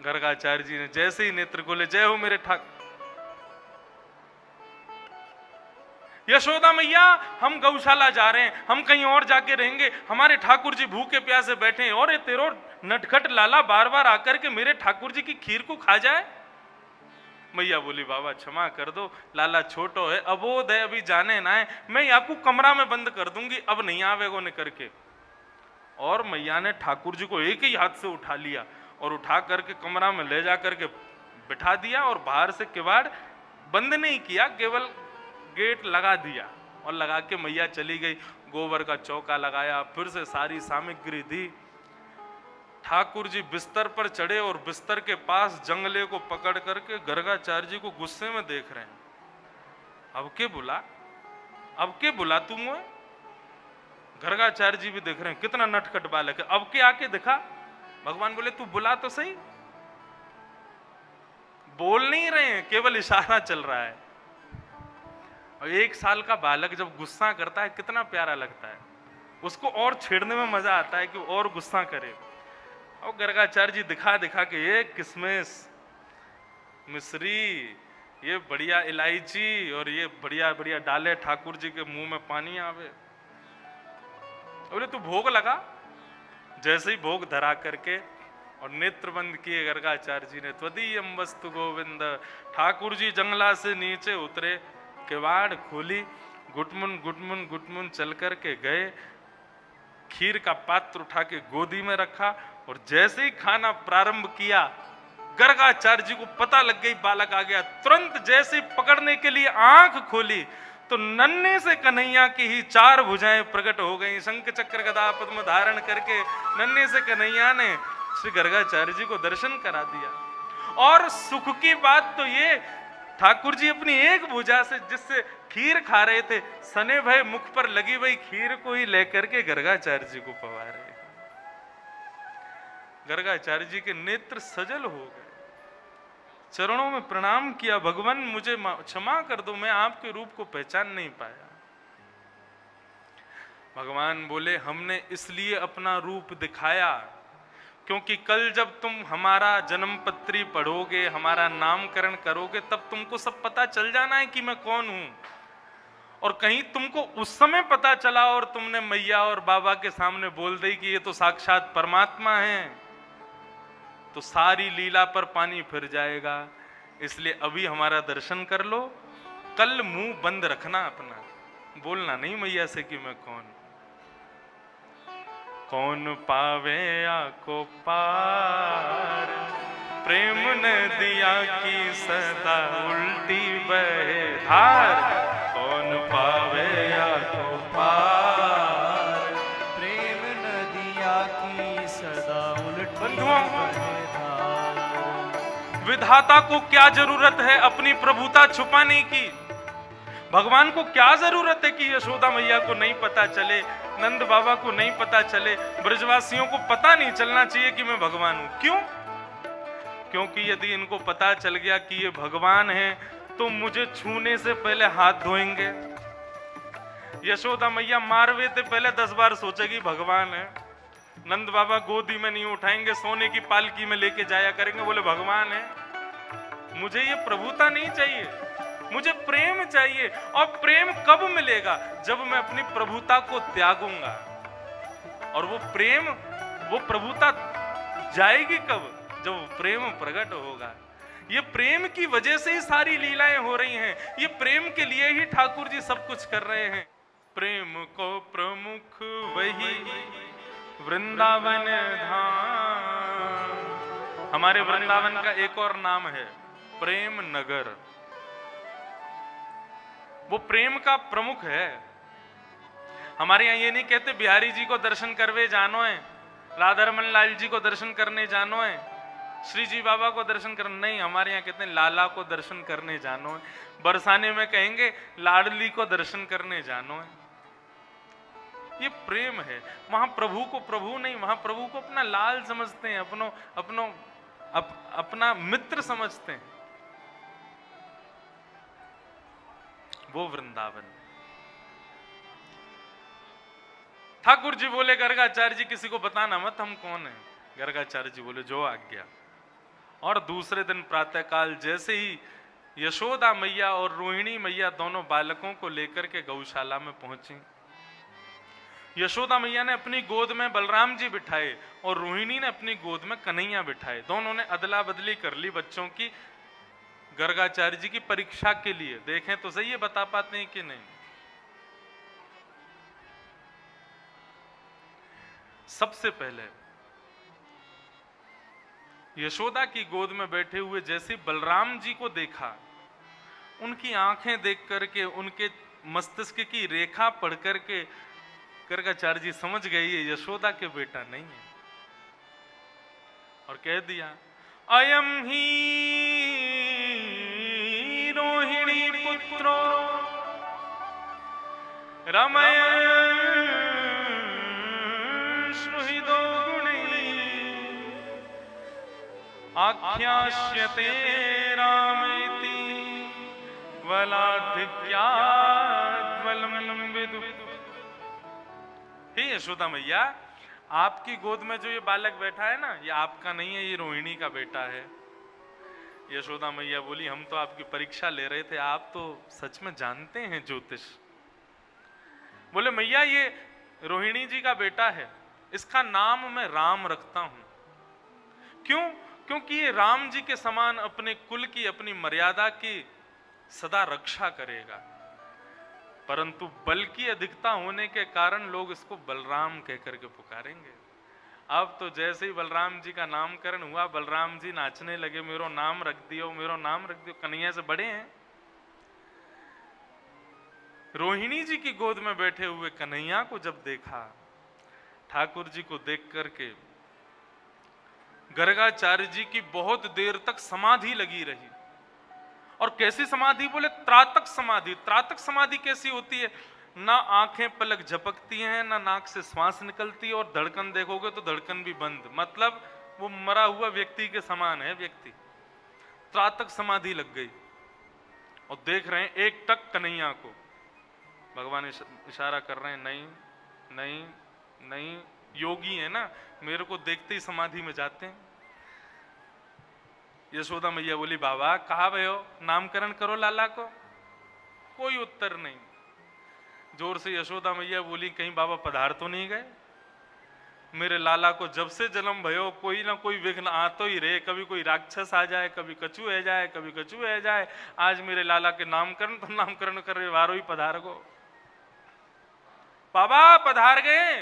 गर्गाचार्य जी ने जैसे ही नेत्र खोले, जय हो मेरे ठाकुर। यशोदा मैया हम गौशाला जा रहे हैं, हम कहीं और जाके रहेंगे, हमारे ठाकुर जी भूखे प्यासे बैठे हैं और ये तेरो नटखट लाला बार बार आकर के मेरे ठाकुर जी की खीर को खा जाए। मैया बोली बाबा क्षमा कर दो, लाला छोटो है, अबोध है, अभी जाने ना है, मैं आपको कमरा में बंद कर दूंगी, अब नहीं आवेगो ने करके। और मैया ने ठाकुर जी को एक ही हाथ से उठा लिया और उठा करके कमरा में ले जा करके बिठा दिया और बाहर से किवाड़ बंद नहीं किया, केवल गेट लगा दिया और लगा के मैया चली गई। गोबर का चौका लगाया, फिर से सारी सामग्री दी। ठाकुर जी बिस्तर पर चढ़े और बिस्तर के पास जंगले को पकड़ करके गर्गाचार्य जी को गुस्से में देख रहे हैं। अब के बुला, अब के बुला तुम? गर्गाचार्य जी भी देख रहे हैं कितना नटखट बालक है, अब के आके दिखा। भगवान बोले तू बुला तो सही। बोल नहीं रहे हैं, केवल इशारा चल रहा है। और 1 साल का बालक जब गुस्सा करता है कितना प्यारा लगता है, उसको और छेड़ने में मजा आता है कि और गुस्सा करे। और गर्गाचार्य जी दिखा दिखा के ये किशमिश, मिश्री, ये बढ़िया इलायची और ये बढ़िया बढ़िया डाले, ठाकुर जी के मुंह में पानी आवे। बोले तू भोग लगा। जैसे ही भोग धरा करके और नेत्र बंद किए गर्गाचार्य जी ने, त्वदीयं वस्तु गोविंद। ठाकुर जी जंगला से नीचे उतरे, किवाड़ खोली, गुटमुन चल करके गए, खीर का पात्र उठा के गोदी में रखा और जैसे ही खाना प्रारंभ किया, गर्गाचार्य जी को पता लग गई बालक आ गया। तुरंत जैसे ही पकड़ने के लिए आंख खोली तो नन्हे से कन्हैया की ही 4 भुजाएं प्रकट हो गई। शंख चक्र गदा पद्म धारण करके नन्हे से कन्हैया ने श्री गर्गाचार्य जी को दर्शन करा दिया। और सुख की बात तो ये, ठाकुर जी अपनी एक भुजा से जिससे खीर खा रहे थे, सने भय मुख पर लगी हुई खीर को ही लेकर के गर्गाचार्य जी को पवा रहे। गर्गाचार्य जी के नेत्र सजल हो गए, चरणों में प्रणाम किया, भगवान मुझे क्षमा कर दो, मैं आपके रूप को पहचान नहीं पाया। भगवान बोले हमने इसलिए अपना रूप दिखाया क्योंकि कल जब तुम हमारा जन्म पत्री पढ़ोगे, हमारा नामकरण करोगे, तब तुमको सब पता चल जाना है कि मैं कौन हूं। और कहीं तुमको उस समय पता चला और तुमने मैया और बाबा के सामने बोल दी कि ये तो साक्षात परमात्मा है, तो सारी लीला पर पानी फिर जाएगा। इसलिए अभी हमारा दर्शन कर लो, कल मुंह बंद रखना अपना, बोलना नहीं मैया से कि मैं कौन। कौन पावे आको पार, प्रेम नदिया की सदा उल्टी बहे धार। कौन पावे आको पार, प्रेम नदिया की सदा उल्टी बंधुओं, बहे धार। विधाता को क्या जरूरत है अपनी प्रभुता छुपाने की? भगवान को क्या जरूरत है कि यशोदा मैया को नहीं पता चले, नंद बाबा को नहीं पता चले, ब्रजवासियों को पता नहीं चलना चाहिए कि मैं भगवान हूं? क्यों? क्योंकि यदि इनको पता चल गया कि ये भगवान है तो मुझे छूने से पहले हाथ धोएंगे। यशोदा मैया मारवे से पहले 10 बार सोचेगी भगवान है। नंद बाबा गोदी में नहीं उठाएंगे, सोने की पालकी में लेके जाया करेंगे, बोले भगवान है। मुझे ये प्रभुता नहीं चाहिए, मुझे प्रेम चाहिए। और प्रेम कब मिलेगा? जब मैं अपनी प्रभुता को त्यागूंगा। और वो प्रेम, वो प्रभुता जाएगी कब? जब प्रेम प्रकट होगा। ये प्रेम की वजह से ही सारी लीलाएं हो रही हैं। ये प्रेम के लिए ही ठाकुर जी सब कुछ कर रहे हैं। प्रेम को प्रमुख वही वृंदावन धाम। हमारे वृंदावन का एक और नाम है प्रेम नगर। वो प्रेम का प्रमुख है। हमारे यहाँ ये नहीं कहते बिहारी जी को दर्शन करवे जानो है, राधारमन लाल जी को दर्शन करने जानो है, श्री जी बाबा को दर्शन करने नहीं। हमारे यहाँ कहते हैं लाला को दर्शन करने जानो है। बरसाने में कहेंगे लाडली को दर्शन करने जानो है। ये प्रेम है। वहां प्रभु को प्रभु नहीं, वहां प्रभु को अपना लाल समझते हैं, अपना मित्र समझते हैं। वो वृंदावन। ठाकुर जी बोले गर्गाचार्य जी किसी को बताना मत हम कौन है। गर्गाचार्य जी बोले जो आज्ञा। और दूसरे दिन प्रातःकाल जैसे ही यशोदा मैया और रोहिणी मैया दोनों बालकों को लेकर के गौशाला में पहुंची, यशोदा मैया ने अपनी गोद में बलराम जी बिठाए और रोहिणी ने अपनी गोद में कन्हैया बिठाए। दोनों ने अदला बदली कर ली बच्चों की, गर्गाचार्य जी की परीक्षा के लिए। देखें तो सही ये बता पाते हैं कि नहीं। सबसे पहले यशोदा की गोद में बैठे हुए जैसे बलराम जी को देखा, उनकी आंखें देख करके, उनके मस्तिष्क की रेखा पढ़ करके गर्गाचार्य जी समझ गए ये यशोदा के बेटा नहीं है। और कह दिया अयम ही रोहिणी पुत्रो रमयन् श्रुहिदो गुणैः आख्यास्यते रामेति बलाधिक्यात् बलं विदुः। हे यशोदा मैया, आपकी गोद में जो ये बालक बैठा है ना, ये आपका नहीं है, ये रोहिणी का बेटा है। यशोदा मैया बोली हम तो आपकी परीक्षा ले रहे थे, आप तो सच में जानते हैं ज्योतिष। बोले मैया ये रोहिणी जी का बेटा है, इसका नाम मैं राम रखता हूं। क्यों? क्योंकि ये राम जी के समान अपने कुल की, अपनी मर्यादा की सदा रक्षा करेगा। परंतु बल की अधिकता होने के कारण लोग इसको बलराम कहकर के पुकारेंगे। अब तो जैसे ही बलराम जी का नामकरण हुआ, बलराम जी नाचने लगे, मेरो नाम रख दियो, मेरो नाम रख दियो। कन्हैया से बड़े हैं। रोहिणी जी की गोद में बैठे हुए कन्हैया को जब देखा, ठाकुर जी को देख करके गर्गाचार्य जी की बहुत देर तक समाधि लगी रही। और कैसी समाधि? बोले त्रातक समाधि। त्रातक समाधि कैसी होती है? ना आंखें पलक झपकती हैं, ना नाक से श्वास निकलती है, और धड़कन देखोगे तो धड़कन भी बंद। मतलब वो मरा हुआ व्यक्ति के समान है व्यक्ति। त्रातक समाधि लग गई और देख रहे हैं एक टक कन्हैया को। भगवान इशारा कर रहे हैं नहीं नहीं नहीं, योगी है ना, मेरे को देखते ही समाधि में जाते हैं। यशोदा मैया बोली बाबा कहा भयो, नामकरण करो लाला को। कोई उत्तर नहीं। जोर से यशोदा मैया बोली कहीं बाबा पधार तो नहीं गए? मेरे लाला को जब से जन्म भयो कोई ना कोई विघ्न आ तो ही रहे। कभी कोई राक्षस आ जाए, कभी कछू है जाए, कभी कछू है जाए। आज मेरे लाला के नामकरण तो नामकरण कर रहे, वारो ही पधार गो। बाबा पधार गए।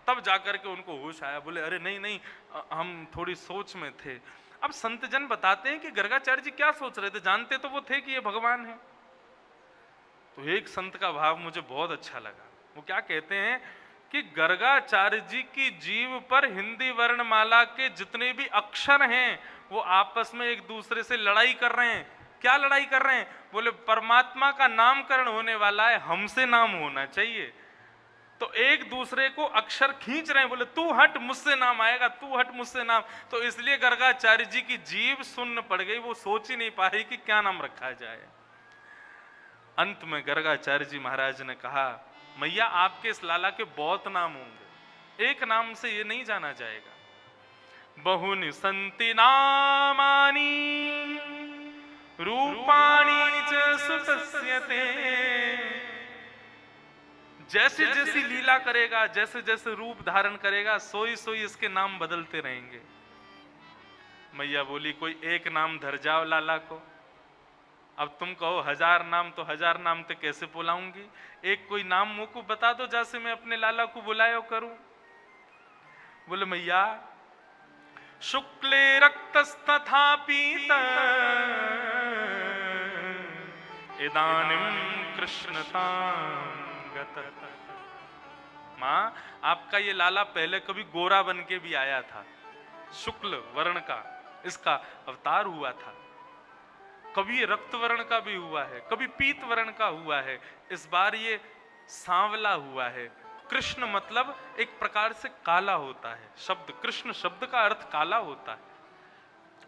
तब जाकर के उनको होश आया। बोले अरे नहीं नहीं, हम थोड़ी सोच में थे। अब संत जन बताते हैं कि गर्गाचार्य जी क्या सोच रहे थे, जानते तो वो थे कि ये भगवान है। तो एक संत का भाव मुझे बहुत अच्छा लगा। वो क्या कहते हैं कि गर्गाचार्य जी की जीव पर हिंदी वर्णमाला के जितने भी अक्षर हैं वो आपस में एक दूसरे से लड़ाई कर रहे हैं। क्या लड़ाई कर रहे हैं? बोले परमात्मा का नामकरण होने वाला है, हमसे नाम होना चाहिए। तो एक दूसरे को अक्षर खींच रहे हैं, बोले तू हट मुझसे नाम आएगा, तू हट मुझसे नाम। तो इसलिए गर्गाचार्य जी की जीभ सुन्न पड़ गई, वो सोच ही नहीं पा रही कि क्या नाम रखा जाए। अंत में गर्गाचार्य जी महाराज ने कहा, मैया आपके इस लाला के बहुत नाम होंगे, एक नाम से ये नहीं जाना जाएगा। बहुनि संति नामानि रूपाणि च सुतस्यते। जैसे जैसी लीला करेगा, जैसे जैसे रूप धारण करेगा, सोई सोई इसके नाम बदलते रहेंगे। मैया बोली, कोई एक नाम धर जाओ लाला को। अब तुम कहो 1000 नाम, तो 1000 नाम तो कैसे बुलाऊंगी? एक कोई नाम मुझ को बता दो जैसे मैं अपने लाला को बुलायो करूं। बोले मैया, शुक्ले रक्तस्तथा पीत इदानीं कृष्णतांगत। माँ, आपका ये लाला पहले कभी गोरा बन के भी आया था, शुक्ल वर्ण का इसका अवतार हुआ था, कभी ये रक्त वर्ण का भी हुआ है, कभी पीत वर्ण का हुआ है, इस बार ये सांवला हुआ है। कृष्ण मतलब एक प्रकार से काला होता है, शब्द कृष्ण शब्द का अर्थ काला होता है।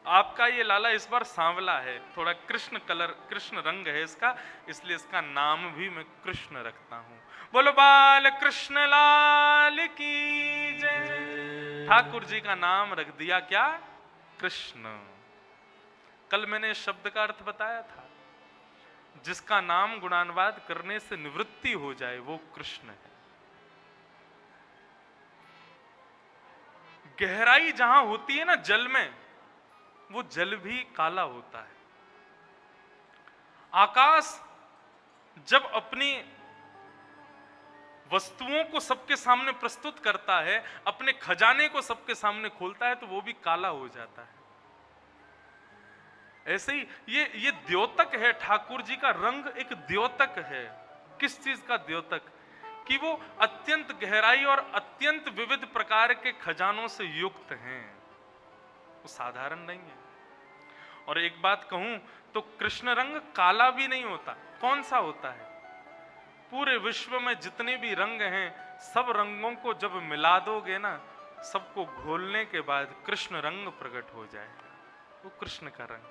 आपका ये लाला इस बार सांवला है, थोड़ा कृष्ण कलर, कृष्ण रंग है इसका, इसलिए इसका नाम भी मैं कृष्ण रखता हूं। बोलो बाल कृष्ण लाल की जय। ठाकुर जी का नाम रख दिया क्या? कृष्ण। कल मैंने इस शब्द का अर्थ बताया था, जिसका नाम गुणानुवाद करने से निवृत्ति हो जाए वो कृष्ण है। गहराई जहां होती है ना जल में, वो जल भी काला होता है। आकाश जब अपनी वस्तुओं को सबके सामने प्रस्तुत करता है, अपने खजाने को सबके सामने खोलता है, तो वो भी काला हो जाता है। ऐसे ही ये द्योतक है, ठाकुर जी का रंग एक द्योतक है। किस चीज का द्योतक? कि वो अत्यंत गहराई और अत्यंत विविध प्रकार के खजानों से युक्त हैं, वो साधारण नहीं है। और एक बात कहूं तो कृष्ण रंग काला भी नहीं होता। कौन सा होता है? पूरे विश्व में जितने भी रंग हैं, सब रंगों को जब मिला दोगे ना, सबको घोलने के बाद कृष्ण रंग प्रकट हो जाएगा, वो कृष्ण का रंग।